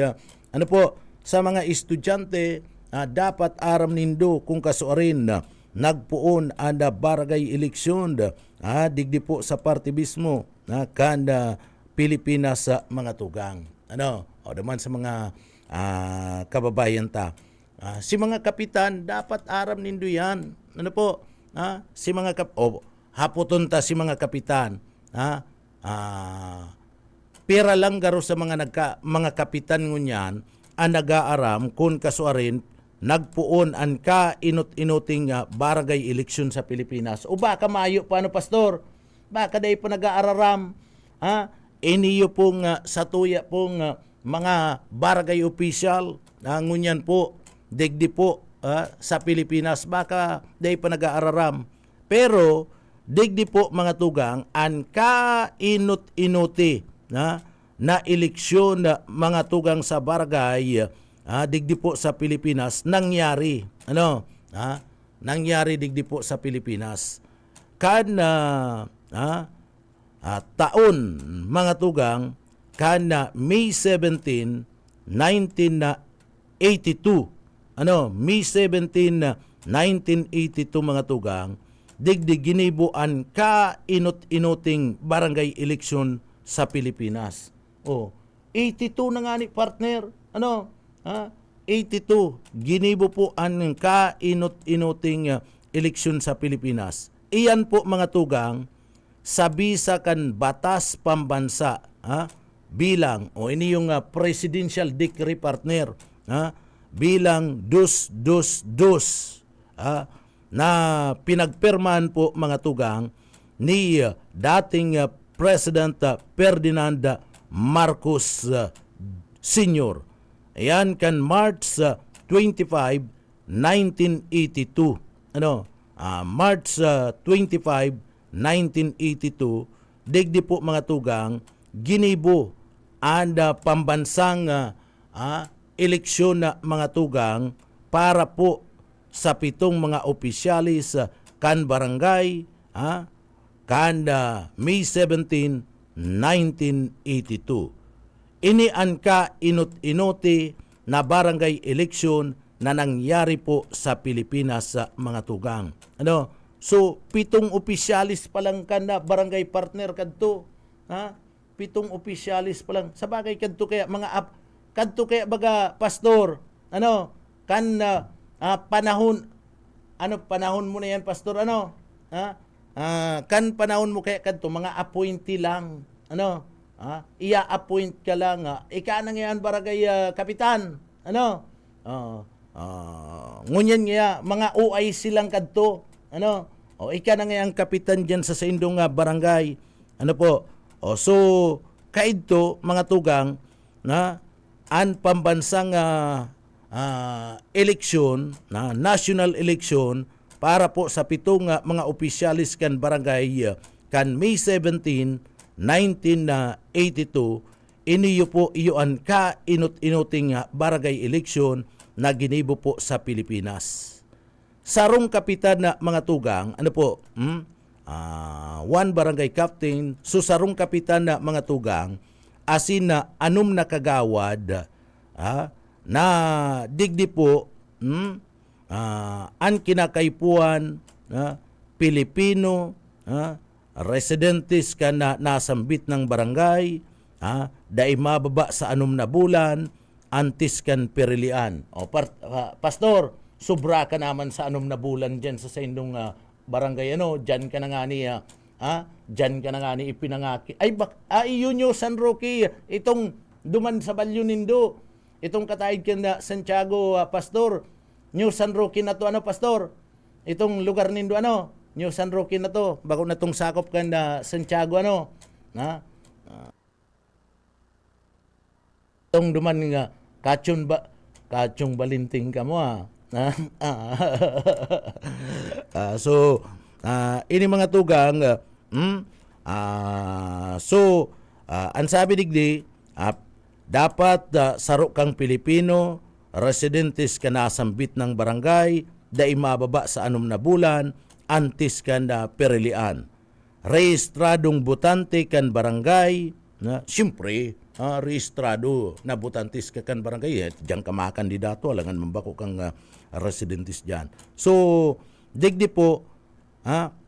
ano po, sa mga estudyante, dapat aram nindo kung kasuarin nagpuon ang barangay eleksyon, digdi po sa partibismo kan Pilipinas sa mga tugang. Ano? Naman sa mga kababayan ta. Si mga kapitan, dapat aram nindo yan. Ano po? Si mga haputon ta si mga kapitan. Pira lang garo sa mga kapitan ngunyan ang nag-aaram kung kasuarin nagpuon ang inot-inuting barangay eleksyon sa Pilipinas. O baka mayo pa, pastor? Baka day pa nag-aararam. Iniyo pong sa tuya pong mga barangay official, ngunyan po, digdi po sa Pilipinas, baka day pa nag-aararam. Pero, digdi po mga tugang, ang kainot-inuti na eleksyon mga tugang sa barangay, digdi po sa Pilipinas, nangyari. Nangyari digdi po sa Pilipinas. Taon, mga tugang, May 17, 1982. May 17, 1982 mga tugang, digdi ginibuan kainot-inuting barangay eleksyon sa Pilipinas. 82 na nga ni partner. 82 ginibo po ang kainot-inuting eleksyon sa Pilipinas. Iyan po mga tugang sabisa kan batas pambansa, bilang ini yung presidential decree partner, bilang 222 na pinagpirmahan po mga tugang ni dating President Ferdinand Marcos Sr. Ayan kan March 25, 1982. March 25, 1982, digdi po mga tugang, ginibo ang pambansang eleksyon na mga tugang para po sa 7 mga opisyalis kan barangay, kan May 17, 1982. Ini ang kainot-inuti na barangay eleksyon na nangyari po sa Pilipinas sa mga tugang. So, 7 opisyalis pa lang kan na barangay partner kadto. 7 opisyalis pa lang. Sa bagay kadto kaya kadto kaya baga pastor. Panahon panahon mo na yan pastor kan panahon mo kaya kadto mga appointee lang. Ia-appoint ka lang. Ika na ngayon barangay kapitan. Ngunyan nga mga OIC lang kadto. Ika na ngayon kapitan dyan sa indong barangay. So kaidto mga tugang na ang pambansang eleksyon, national election para po sa 7 mga opisyalis kan barangay kan May 17, 1982, iniyo po iyon kainot-inuting barangay eleksyon na ginibo po sa Pilipinas. Sarong kapitan na mga tugang, one barangay captain, so sarong kapitan na mga tugang, asin na anum na kagawad, na digdi po, ang kinakaipuan, Pilipino, residentes ka na nasambit ng barangay, dai mababa sa 6 na bulan, antis kan perilian. Pastor, sobra ka naman sa 6 na bulan dyan sa indong barangay, dyan ka na nga ni, dyan ka na nga ni ipinangaki. Yun yung San Roque, itong duman sa Balyo Nindo, itong katahid ka na Santiago, Pastor, New San Roque na to, pastor? Itong lugar nindo, New San Roque na to, bago na tong sakop kan na Santiago ano. Na? Tong duman nga kachong balinting ka mo ah. So ini mga tugang ang sabi digdi dapat saro kang Pilipino, residentes ka na sambit ng barangay, dai mababa sa 6 na bulan, antes ka na perilian. Rehistradong butante kan barangay, na siyempre, rehistrado na butantes ka kan barangay, diyan ka mga kandidato, alangan mambako kang residentes diyan. So, digdi po,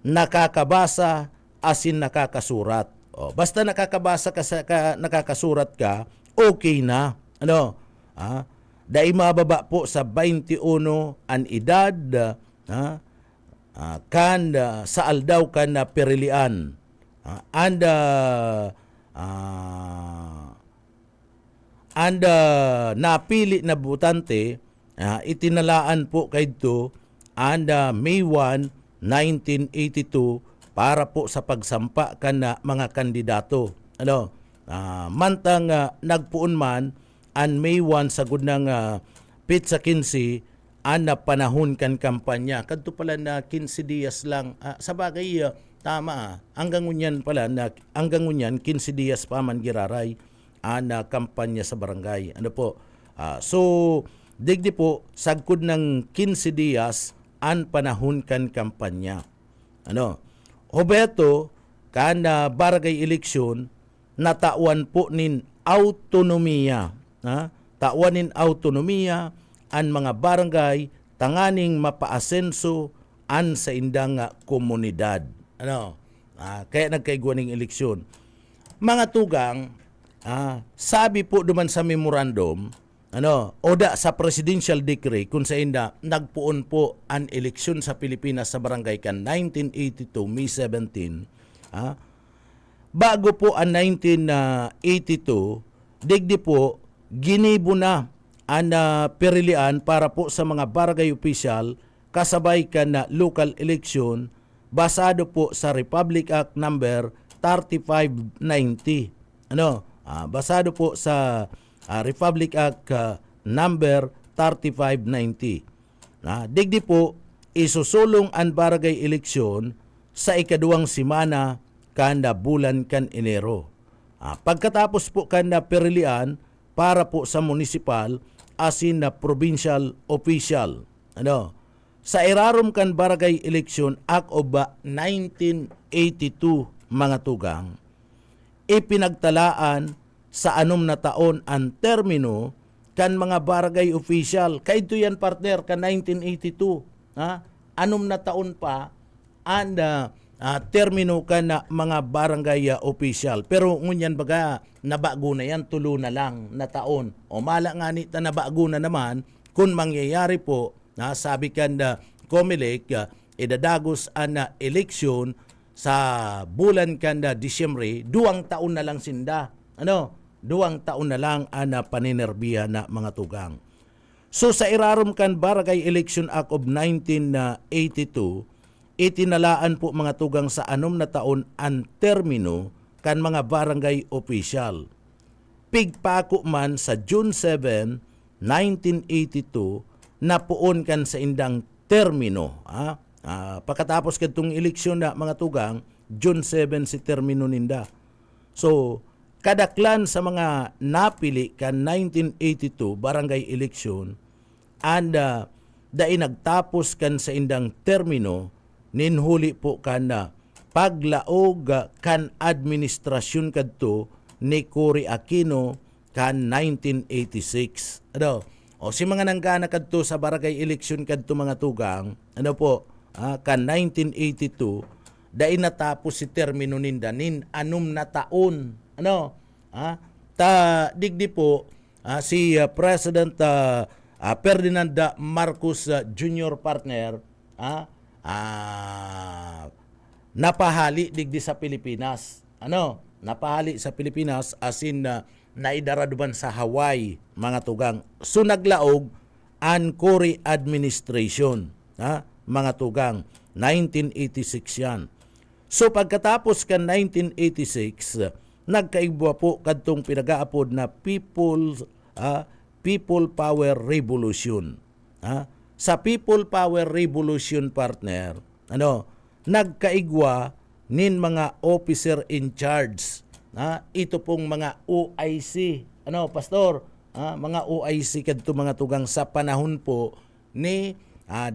nakakabasa asin nakakasurat. Basta nakakabasa ka, nakakasurat ka, okay na. Ano? Dai mababa po sa 21 ang edad, sa aldaw kan na perilian. Napili na butante, itinalaan po kayo May 1, 1982 para po sa pagsampa kan na mga kandidato. Ano? Mantang nagpuon man an May 1 sagud ng pizza 15 na panahon kan kampanya. Kadto pala na 15 dias lang. Sa bagay tama. Hanggang unyan pala na hanggang unyan 15 dias pa man giraray na kampanya sa barangay. Ano po? So digdi po sagkod ng 15 dias an panahon kan kampanya. Ano? Hobeto kan barangay eleksyon natawan po nin autonomiya. Tawanin autonomiya an mga barangay tanganing mapaasenso an sa indang komunidad. Ano? Kaya nagkaiguan ng eleksyon. Mga tugang, sabi po duman sa memorandum, oda sa presidential decree kung sa inda nagpuon po an eleksyon sa Pilipinas sa barangay kan 1982 May 17. Bago po ang 1982, digdi po ginibo na ang perilian para po sa mga barangay official kasabay kan na local election basado po sa Republic Act number 3590. Basado po sa Republic Act number 3590. Digdi po isusulong ang barangay eleksyon sa ikaduwang simana kanda bulan kan Enero. Pagkatapos po kanda perilian para po sa municipal asin na provincial official. Sa irarom kan barangay election Act of 1982 mga tugang, ipinagtalaan sa 6 na taon ang termino kan mga barangay official. Kaito yan partner kan 1982. 6 na taon pa ang termino kan na mga barangay official. Pero ngunyan baga nabago na yan, tulo na lang na taon. O mala nga nita nabago na naman kung mangyayari po sabi kan Comelec idadagos ang eleksyon sa bulan kan Disyembre, 2 taon na lang sinda. 2 taon na lang ang paninerbiya na mga tugang. So sa irarom kan Barangay Election Act of 1982, itinalaan po mga tugang sa 6 na taon ang termino kan mga barangay official. Pigpako man sa June 7, 1982, napuon kan sa indang termino. Pagkatapos kadtong eleksyon na mga tugang, June 7 si termino ninda. So, kadaklan sa mga napili kan 1982 barangay election and dai nagtapos kan sa indang termino ninhuli po kan paglaog kan administrasyon kadto ni Cory Aquino kan 1986. O si mga nanggana kadto sa barangay election kadto mga tugang, kan 1982 dai natapos si termino ninda nin 6 na taon. Digdi po si President Ferdinand Marcos Jr. partner napahali digdi sa Pilipinas. Napahali sa Pilipinas asin naidaraduban sa Hawaii mga tugang. So naglaog ang Cory administration. mga tugang. 1986 yan. So pagkatapos kan 1986, nagkaigwa po kadtong pinagaapod na People Power Revolution. Sa People Power Revolution, partner, nagkaigwa nin mga officer in charge. Ito pong mga OIC. Pastor? Mga OIC kadto mga tugang sa panahon po ni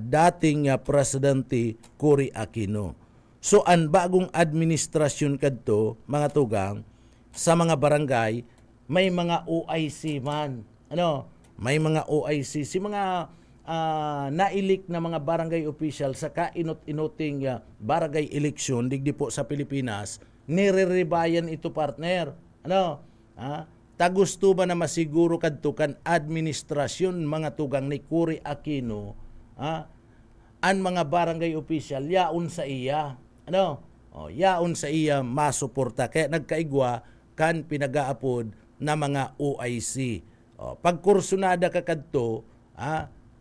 dating Presidente Cory Aquino. So ang bagong administrasyon kadto mga tugang sa mga barangay may mga OIC man. May mga OIC si mga nailik na mga barangay official sa kainot-inuting barangay eleksyon digdi po sa Pilipinas, nire-rebayan ito, partner. Tagusto ba na masiguro kadto kan administrasyon mga tugang ni Cory Aquino, ang mga barangay official yaon sa iya. Yaon sa iya masuporta. Kaya nagkaigwa kan pinagaapod na mga OIC. Pagkursunada ka kadto,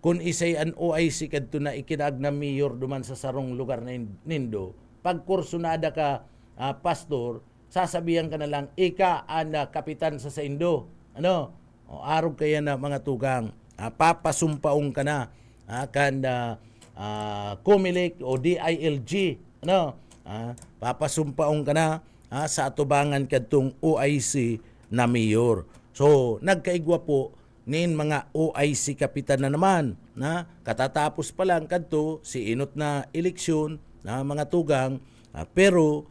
kung isay an OIC kadto na ikinag na mayor duman sa sarong lugar na nindo, pagkursunada ka, pastor, sasabihan ka na lang, ika ang kapitan sa Saindo. Arog kaya na mga tugang, papasumpaong ka na, kan Comelec o DILG. Papasumpaong ka na sa atubangan kadtong OIC na mayor. So, nagkaigwa po nin mga OIC kapitan na naman. Katatapos pa lang kadto si inot na eleksyon na mga tugang, pero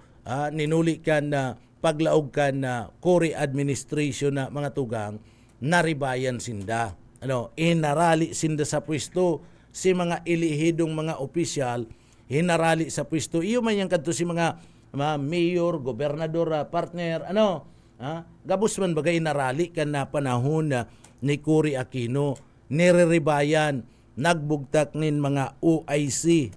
ninuli kan na paglaog kan na Cory administration na mga tugang, naribayan sinda. Inarali sinda sa pwesto si mga ilihidong mga opisyal, hinarali sa pwesto. Iyo man yang kadto si mga mayor, gobernador, partner, gabos man bagay narali kan na panahon ni Cory Aquino, nireribayan, nagbugtak nin mga OIC.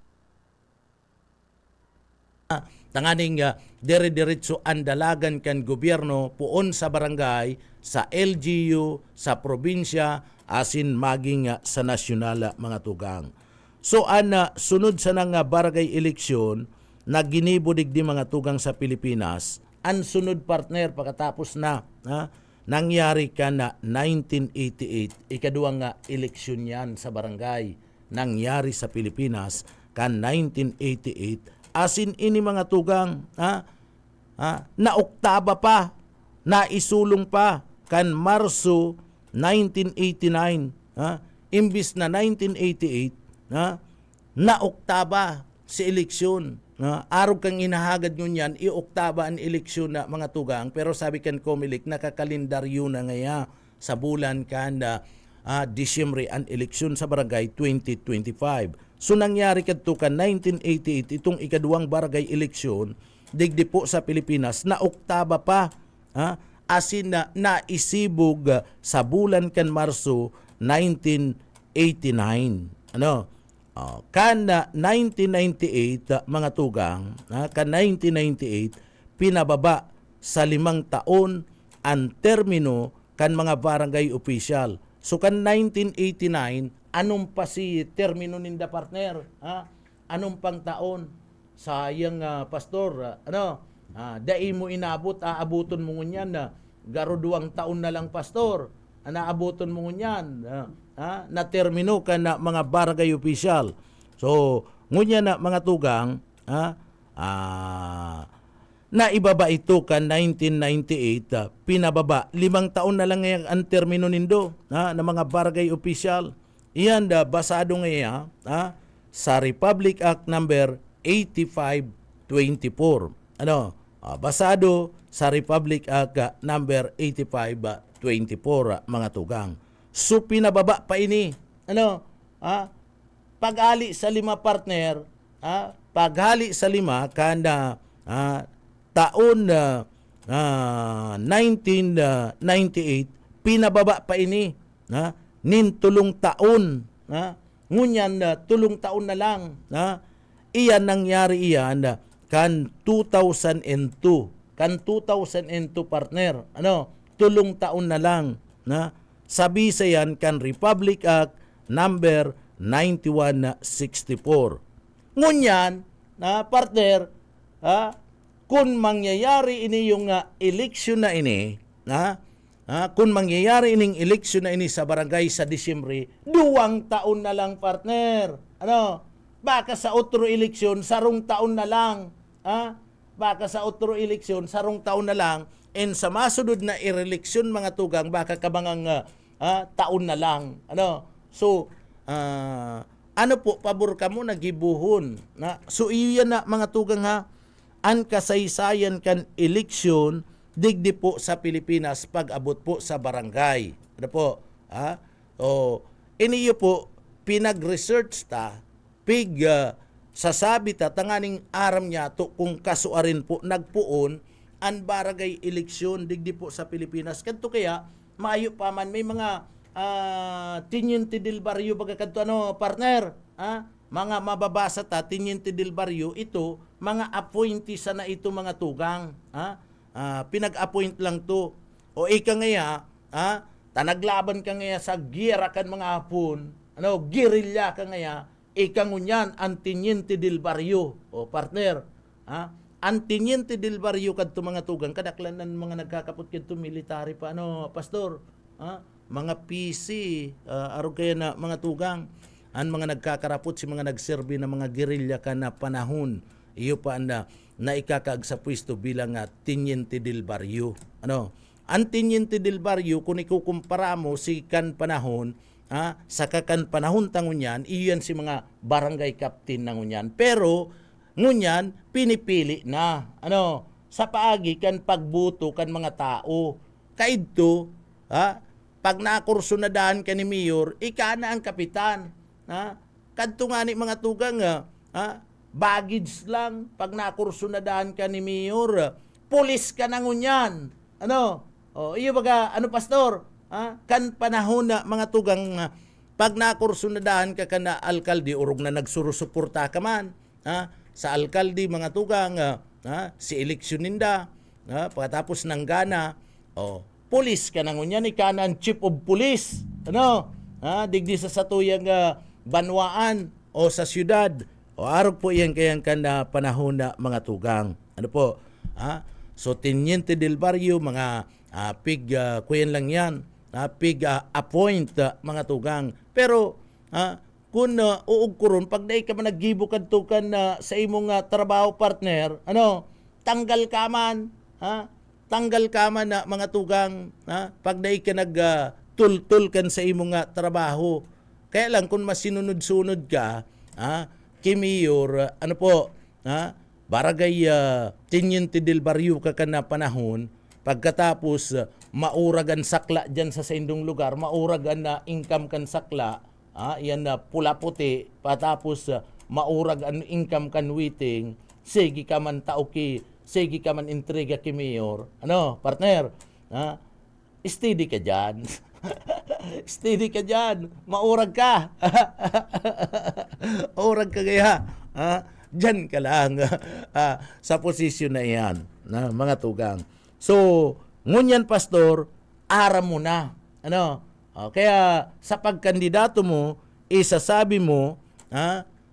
Tanganing dire-diretso andalagan kan gobyerno puon sa barangay, sa LGU, sa probinsya, asin maging sa nasyonal mga tugang. So sunod sa nang barangay eleksyon na ginibudig di mga tugang sa Pilipinas, ang sunod, partner, pagkatapos na nangyari ka na 1988, ikaduang eleksyon yan sa barangay, nangyari sa Pilipinas kan 1988, asin ini mga tugang, na oktaba pa, na isulong pa kan Marso 1989, imbis na 1988, na oktaba si eleksyon. Araw kang inahagad nyo yan, i-oktaba ang eleksyon na mga tugang, pero sabi kan Comelec, nakakalendaryo na ngaya sa bulan kan Disyembre ang eleksyon sa barangay 2025. So nangyari kadto kan 1988 itong ikaduwang barangay eleksyon digdi po sa Pilipinas na oktaba pa, asin na naisibog sa bulan kan Marso 1989. Kan 1998 mga tugang, kan 1998 pinababa sa 5 taon ang termino kan mga barangay official. So kan 1989, anong pa si termino ninda, partner? Anong pang taon? Sayang, pastor, dai mo inabot, aabuton mo ngunyan na garo 2 taon na lang, pastor. Naabuton mo ngunyan, na termino ka na mga barangay official. So, ngunyan na mga tugang, na ibaba ito ka 1998, pinababa 5 taon na lang ngayon ang termino nindo na mga barangay official. Iyan basado ngayon sa Republic Act number 8524. Basado sa Republic Act number 8524 mga tugang. So pinababa pa ini. Pag-ali sa 5, partner, paghali sa 5 kada taon 1998 pinababa pa ini nin 3 taon, ngunyan 3 taon na lang, iyan nangyari iyan kan 2002 partner, 3 taon na lang, sabi sa yan kan Republic Act number 9164. Ngunyan, na partner, kung mangyayari ini yung eleksyon na ini, kung mangyayari ining eleksyon na ini sa barangay sa Disyembre, 2 taon na lang, partner. Ano? Baka sa otro eleksyon, sarong taon na lang. Baka sa otro eleksyon, sarong taon na lang. And sa masunod na eleksyon, mga tugang, baka kabangang taon na lang. Ano? So, ano po, pabor ka mo, nagibuhon. So, iyan na, mga tugang ang kasaysayan kan eleksyon, digdi po sa Pilipinas pag-abot po sa barangay. Ano po? Iniyo po, pinag-research ta, sasabi ta, tanganing aram niya to kung kasuarin po, nagpuon, ang barangay eleksyon, digdi po sa Pilipinas. Kanto kaya, maayo pa man, may mga Teniente del Barrio, baga kanto, partner, mga mababasa ta, Teniente del Barrio, ito, mga appointees na ito, mga tugang, pinag-appoint lang to. O ika ngaya, tanaglaban ka ngaya sa gira kan mga hapon, girilya ka ngaya, ika ngunyan, ang Teniente del Barrio, o partner, ang Teniente del Barrio kadto mga tugang, kadaklanan mga nagkakapot kadto military pa, pastor, mga PC, arog kaya na mga tugang, ang mga nagkakarapot, si mga nagserbi na mga gerilya ka na panahon, iyo pa na ikakaag sa pwesto bilang Teniente del Barrio. Ang Teniente del Barrio, kung ikukumpara mo si kan panahon, sa kakan panahon tangunyan, iyan si mga barangay captain na ngunyan. Pero, ngunyan, pinipili na. Sa paagi kan pagbuto kan mga tao. Kaidto, pag nakursunadahan ka ni Mayor, ika na ang kapitan. Kadto nga ni mga tugang, baggage lang, pag nakursunadahan ka ni Mayor, pulis ka na ngunyan. Iyo baga, pastor? Kan panahon na mga tugang, pag nakursunadahan ka na alkalde, urog na nagsurusuporta ka man. Sa alkalde, mga tugang, si eleksyon ninda, pagkatapos ng gana, pulis ka na ngunyan, ika na ang chief of police. Digdi sa satuyang banwaan o sa syudad. O arog po yan kayang kanda panahon na mga tugang. So, Teniente del Barrio, mga kuyan lang yan, appoint mga tugang. Pero, kung uog ko ron, pag naay ka man naggibukad to kan sa imong trabaho partner, tanggal ka man, tanggal ka man na mga tugang, pag naay ka nagtul-tul kan sa imong trabaho. Kaya lang, kung masinunod-sunod ka, Mayor, barangay Teniente del Barrio ka na panahon, pagkatapos maurag ang sakla dyan sa indong lugar, maurag ang income kan sakla, yan na pula-puti, patapos maurag ang income kan witing, sige ka man tauki, sige ka man intriga ki Mayor. Partner? Steady ka dyan. Steady ka dyan. Maurag ka. Maurag ka kaya. Dyan ka lang sa posisyon na yan, mga tugang. So, ngunyan pastor, aram mo na. Kaya sa pagkandidato mo, isasabi mo,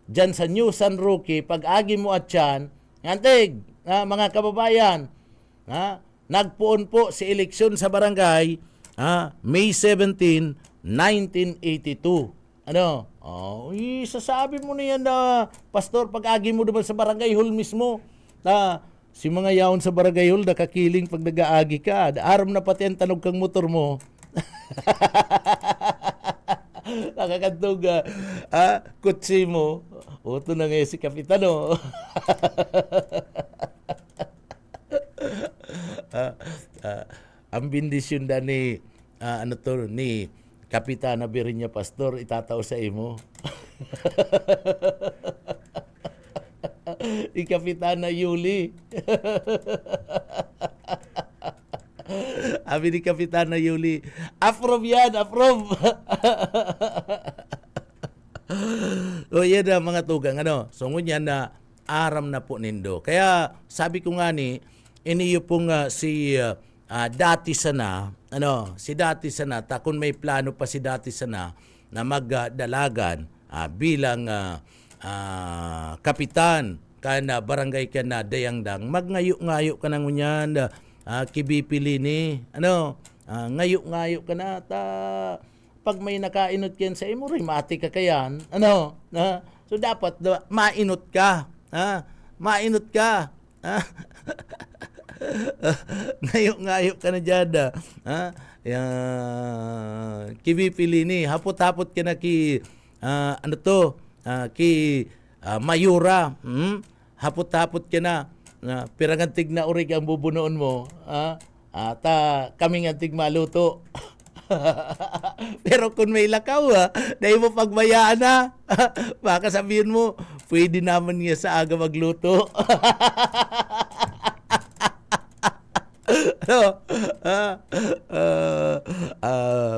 dyan sa New San Roque, pag-agi mo at yan, antig, mga kababayan, nagpuon po si eleksyon sa barangay, May 17, 1982. Isasabi mo na yan pastor, pag-agi mo naman sa barangay hall mismo. Si mga yaon sa barangay hall, nakakiling pag nag-aagi ka. Aram na pati ang tanog kang motor mo. Nakakantog kutsi mo. Ito na nga si Kapitano. Ang bindisyon da ni ni Kapitana Birinya Pastor itataw sa imo. Ni Kapitana Yuli. Abi ni Kapitana Yuli, approve yan, approve. O yan na mga tugang, so ngunyan na aram na po nindo. Kaya sabi ko nga ni, iniyo pong si dati sana, si dati sana, kung may plano pa si dati sana na magdalagan bilang kapitan kana barangay kana Dayangdang magngayo-ngayo ka nang unyan kibipili ni ngayo-ngayo ka na ta pag may nakainot yan sa imo rin mati ka kayan so dapat mainot ka mainot ka ngayo-ngayo ka na dyan kibipili ni hapot-hapot ka na ki Mayura, hapot-hapot ka na, pirangantig na urig ang bubunoon mo, kaming antig maluto. Pero kung may lakaw, dahil mo pagbayaan na, baka sabihin mo, pwede naman niya sa aga magluto.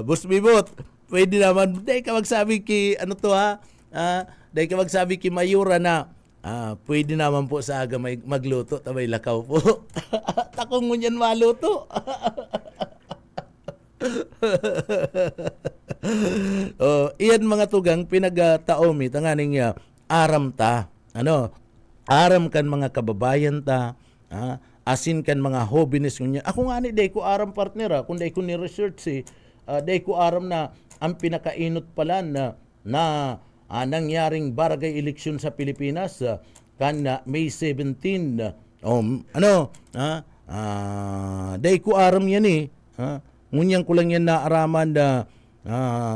Boss Bibot, pwede naman, dahil ka magsabi ki, dahil ka magsabi ki Mayura na, pwede naman po sa aga magluto, tabay lakaw po. Takong ngunyan maluto. Iyan mga tugang pinagtaomi, tanganing aram ta. Aram kan mga kababayan ta, asin kan mga hobbies ngunyan. Ako nga ni, dahil ko aram partner, kung dahil ko ni-research dahil ko aram na ang pinakainot pala na nangyaring barangay election sa Pilipinas kan May 17 day ko aram yan ngunyan ko lang yan naaraman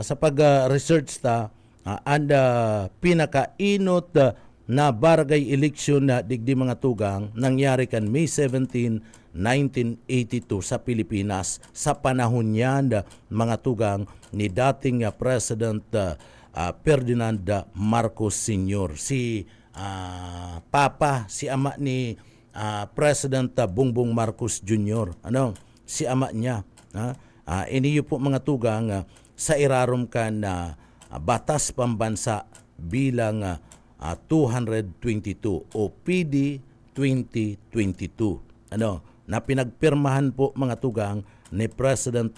sa pag-research ta and pinakainot na barangay election na digdi mga tugang nangyari kan May 17 1982 sa Pilipinas sa panahon niyan mga tugang ni dating President Ferdinand Marcos Sr. Si Papa, si ama ni President Bongbong Marcos Jr. Si ama niya. Iniyo po mga tugang sa irarom ka na Batas Pambansa bilang 222 o PD 2022. Na pinagpirmahan po mga tugang ni President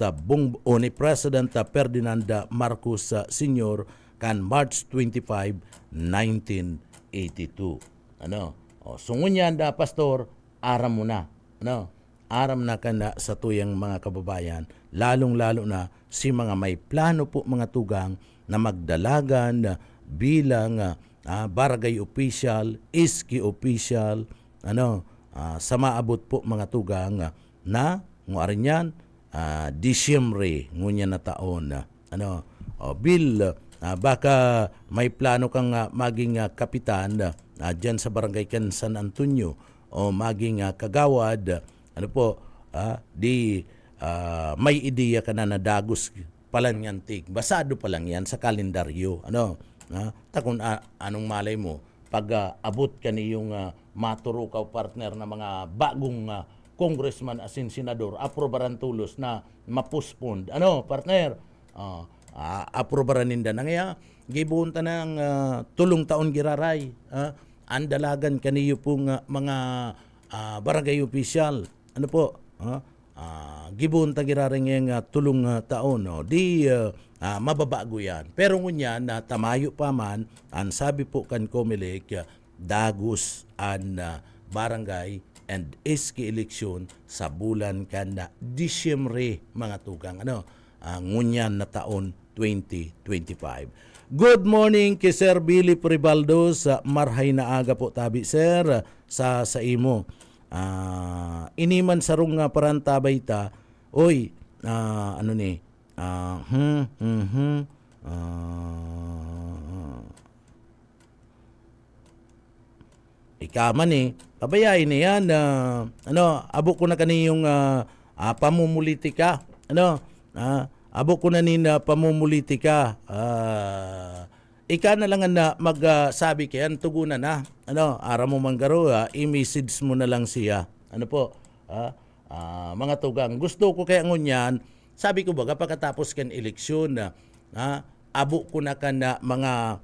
Ferdinand Marcos Sr. kan March 25, 1982. So ngunyan pastor, aram mo na. Aram na ka na sa tuyang mga kababayan, lalong-lalo na si mga may plano po mga tugang na magdalagan bilang barangay official, iski official, sa maabot po mga tugang na nguarin yan, Disyembre ngunyan na taon. Bill, baka may plano kang maging kapitan dyan sa barangay kan San Antonio o maging kagawad, may ideya ka na dagos palang yan basado pa lang yan sa kalendaryo. Takon anong malay mo, pag abot ka niyong maturukaw partner na mga bagong congressman asin senador, aprobaran tulos na mapuspond. Partner? Aprobaran ninda na ngaya gibunta ng tulong taon giraray andalagan kaniyo pong mga barangay official gibunta giraray ng tulong taon di mababago yan pero ngunyan na tamayo pa man ang sabi po kan Comelec dagus an barangay and SK election sa bulan kan Disyembre mga tugang ngunyan na taon 2025. Good morning kay Sir Billy Pribaldo sa marhay na aga po tabi sir sa imo. Iniman sarong parantabay ta. Oy, ikaman pabayain na yan abo ko na kaniyong pamumulitika abo ko na nina pamumulitika ika na lang na magsabi kayan tugunan na ara mo manggaro i-message mo na lang siya mga tugang gusto ko kaya ngunyan sabi ko baga pagkatapos kan eleksyon abo ko na kan mga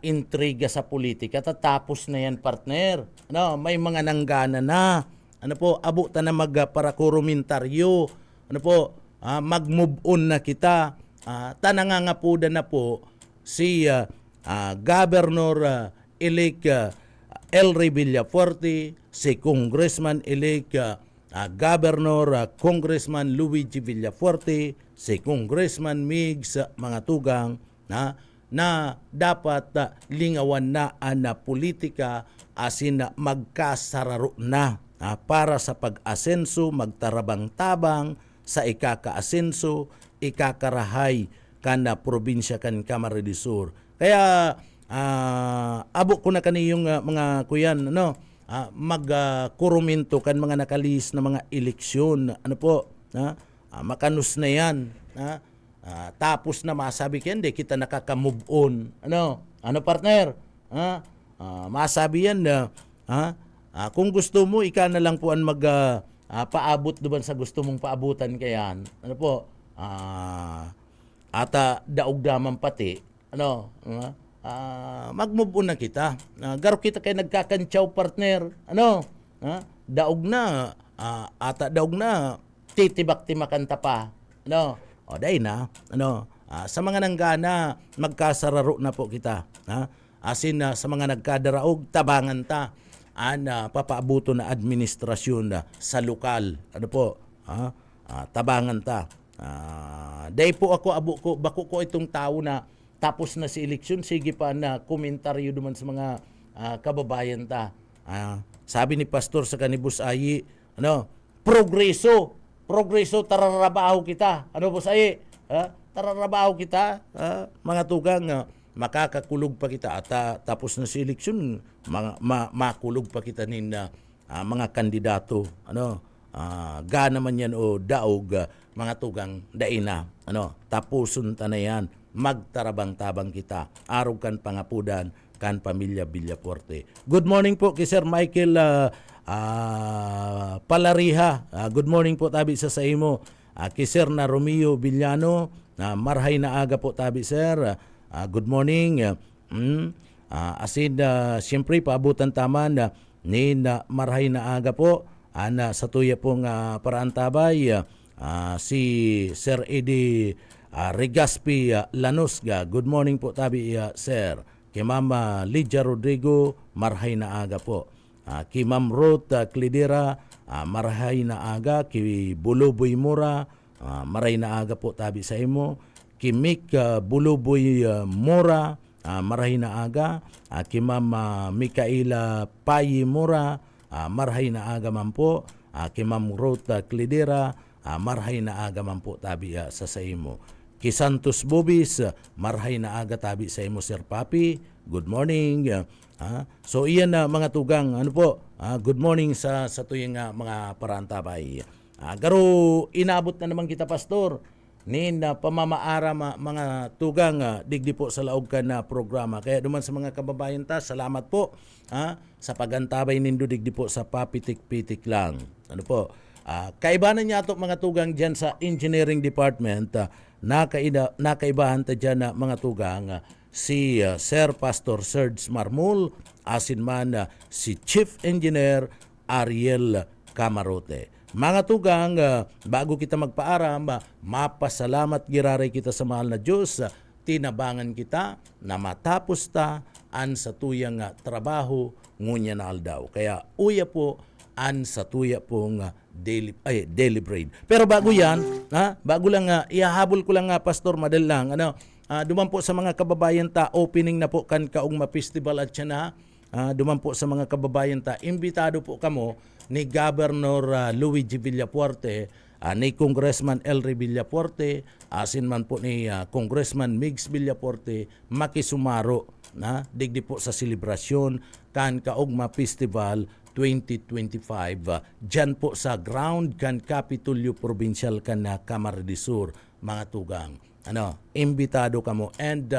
intriga sa politika tatapos na yan partner may mga nanggana na abo ta na magparakurumentaryo mag-move on na kita tanangangapuda na po si Governor Congressman-elect Elry Villafuerte, si Congressman-elect Governor Congressman Luigi Villafuerte, si Congressman Migs, mga tugang na dapat lingawan na ang politika asin magkasararo na para sa pag-asenso, magtarabang-tabang sa ikaka-asenso, ikakarahay kan probinsya kan Camarines Sur. Kaya abo ko na kaniyong mga kuyan magkurumento kan mga nakalis na mga eleksyon makanus na yan tapos na masabi yan kita nakaka-move on partner masabi yan kung gusto mo ika na lang po ang paabot doon sa gusto mong paabutan kayan ata daog-daman pati mag-move on na kita. Garo kita kay nagkakantsaw partner. Daog na daog na titibak-timakan ta pa. O dai na. Sa mga nanggana magkasararo na po kita. Asin sa mga nagkadaraog tabangan ta papaabuto na administrasyon sa lokal. Tabangan ta. Dai po ako bako ko itong tao na tapos na si eleksyon, sige pa na komentaryo duman sa mga kababayan ta. Sabi ni Pastor sa kanibus ayi, progreso, tararabaho kita. Bus ayi? Tararabaho kita, mga tugang, makakakulog pa kita. At tapos na si eleksyon, makulog pa kita nin mga kandidato. Gana man yan o daog, mga tugang, daina. Tapusun ta na yan. Magtarabang-tabang kita. Araw kan pangapudan kan pamilya Villafuerte. Good morning po kay Sir Michael Palariha. Good morning po tabi sa imo. Kay Sir na Romeo Villano. Marhay na aga po tabi Sir. Good morning. Siyempre paabutan taman ni marhay na aga po. Sa tuya pong paraantabay si Sir Eddie Regaspi Lanusga. Good morning po tabi Sir. Kay Mama Lydia Rodrigo, marhay na aga po. Kay Ma'am Ruth Clidera, marhay na aga. Kay Buluboy Mura, maray na aga po tabi sa imo. Kay Mick Buluboy Mura, marhay na aga. Kay Ma'am Mikaela Payi Mura, marhay na aga man po. Kay Ma'am Ruth Clidera, marhay na aga man po tabi sa imo. Kay Santos Bobis, marhay na aga tabi sa imo Sir Papi. Good morning. So iyan mga tugang, good morning sa tuyong mga parantabay. Garo inabot na naman kita Pastor nin pamamaara mga tugang digdi po sa laog ka na programa. Kaya duman sa mga kababayan ta, salamat po sa pagantabay nindo digdi po sa papitik-pitik lang. Kaibanan niya to mga tugang dyan sa engineering department, nakaibahan ta dyan mga tugang si Sir Pastor Serge Marmol, asin man si Chief Engineer Ariel Camarote. Mga tugang, bago kita magpaaram, mapasalamat giraray kita sa mahal na Diyos, tinabangan kita na matapos ta an sa tuyang trabaho ngunya na aldaw. Kaya uya po an sa tuya pong daily bread. Pero bago yan, bago lang ihahabol ko lang Pastor madal lang, duman po sa mga kababayan ta, opening na po kan Kaugma Festival at siya duman po sa mga kababayan ta, imbitado po kamo ni Governor Luigi Villafuerte, ni Congressman Elry Villafuerte, asin man po ni Congressman Migs Villafuerte, makisumaro digdi po sa selebrasyon kan Kaugma Festival 2025 dyan po sa ground kan Capitolio Provincial kan Camarines Sur, mga tugang. Imbitado kamo. And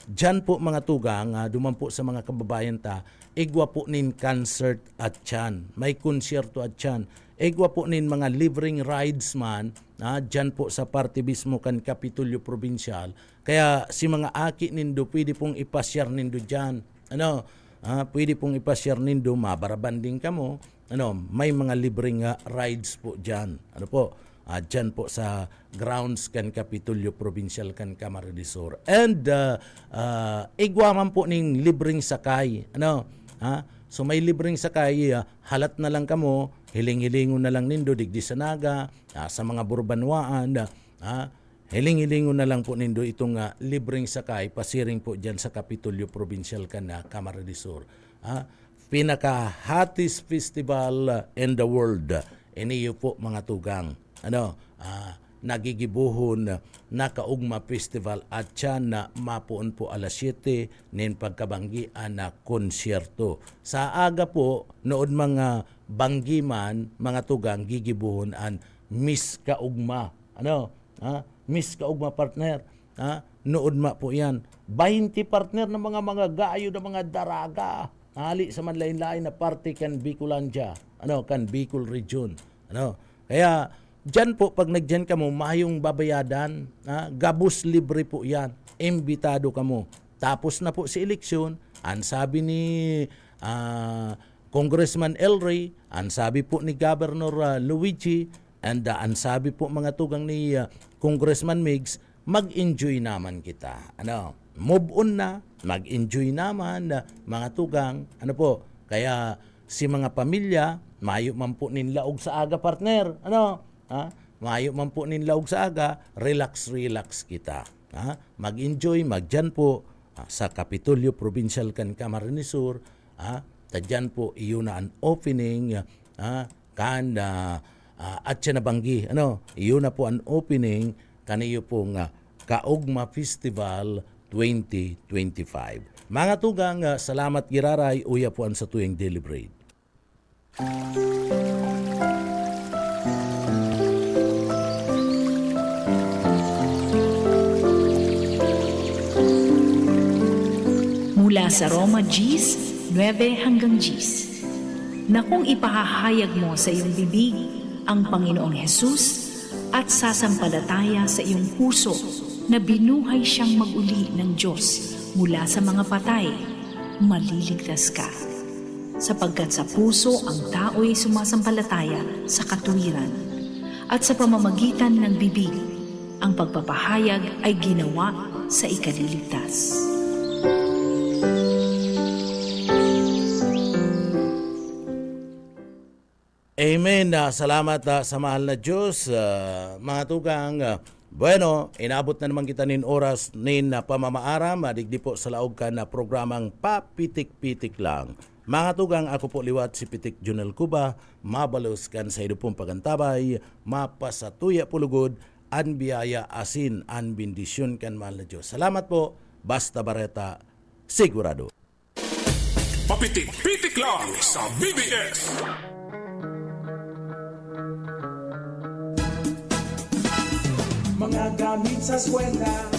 dyan po mga tugang, duman po sa mga kababayan ta, igwa po nin concert at tiyan. May konsyerto at tiyan. Igwa po nin mga libreng rides man, dyan po sa parte mismo kan Capitolio Provincial. Kaya si mga aki nindo, pwede pong ipasyar nindo dyan. Pwede pong ipasyar nindo, mabarabanding kamo. May mga libreng rides po dyan. dyan po sa grounds kan Kapitolyo Provincial kan Camarines Sur. And igwaman po ning libreng sakay. Ano? So may libreng sakay, halat na lang kamo, hiling-hilingon na lang nindo digdi sa naga, sa mga burbanwaan, hiling-hilingon na lang po nindo itong libreng sakay pasiring po dyan sa Kapitolyo Provincial kan Camarines Sur. Pinaka-hottest festival in the world. Iniyo po mga tugang. Nagigibuhon na Kaugma Festival at siya na mapuon po alas 7 nin pagkabanggian na konsyerto. Sa aga po, nood mga banggiman, mga tugang, gigibuhon an Miss Kaugma. Miss Kaugma partner. Nood ma po yan. 20 partner ng mga gayo ng mga daraga. Ali sa manlain-lain na parte kan Bicolandia, kan Bicol region. Kaya diyan po pag nagdiyan ka mo mayong babayadan, gabus libre po 'yan. Imbitado ka mo. Tapos na po si eleksyon, ang sabi ni Congressman El Rey, ang sabi po ni Governor Luigi, and ang sabi po mga tugang ni Congressman Migs, mag-enjoy naman kita. Move on na, mag-enjoy naman mga tugang. Kaya si mga pamilya, mayo man po ninlaog sa aga partner. Mayo man po ninlaog sa aga, relax kita. Mag-enjoy, magdyan po sa Kapitolyo Provincial kan Camarines Sur. Tadyan po iyon na ang opening at siya nabanggi. Iyon na po ang opening kaniyo pong Kaugma Festival 2025. Mga tugang, salamat giraray, uya po ang sa tuyang deliberate. Mula sa Roma Gs, 9 hanggang Gs. Na kung ipahahayag mo sa iyong bibig ang Panginoong Hesus at sasampalataya sa iyong puso na binuhay siyang mag-uli ng Diyos mula sa mga patay, maliligtas ka. Sapagkat sa puso ang tao'y sumasampalataya sa katuwiran, at sa pamamagitan ng bibig, ang pagpapahayag ay ginawa sa ikaliligtas. Amen. Salamat sa mahal na Diyos. Mga tugang, bueno, inabot na naman kita nin oras nin pamamaaram, digdi po sa laog ka na programang Papitik-Pitik Lang. Mga tugang, ako po liwat si Pitik Junel Cuba, mabalos kan sa idupong pagantabay, mapasatuya pulugod, an biyaya asin, an bendisyon kan mahal na Diyos. Salamat po, Basta Bareta, sigurado. Papitik-pitik lang sa BBS. Mga gamit sa eskwela,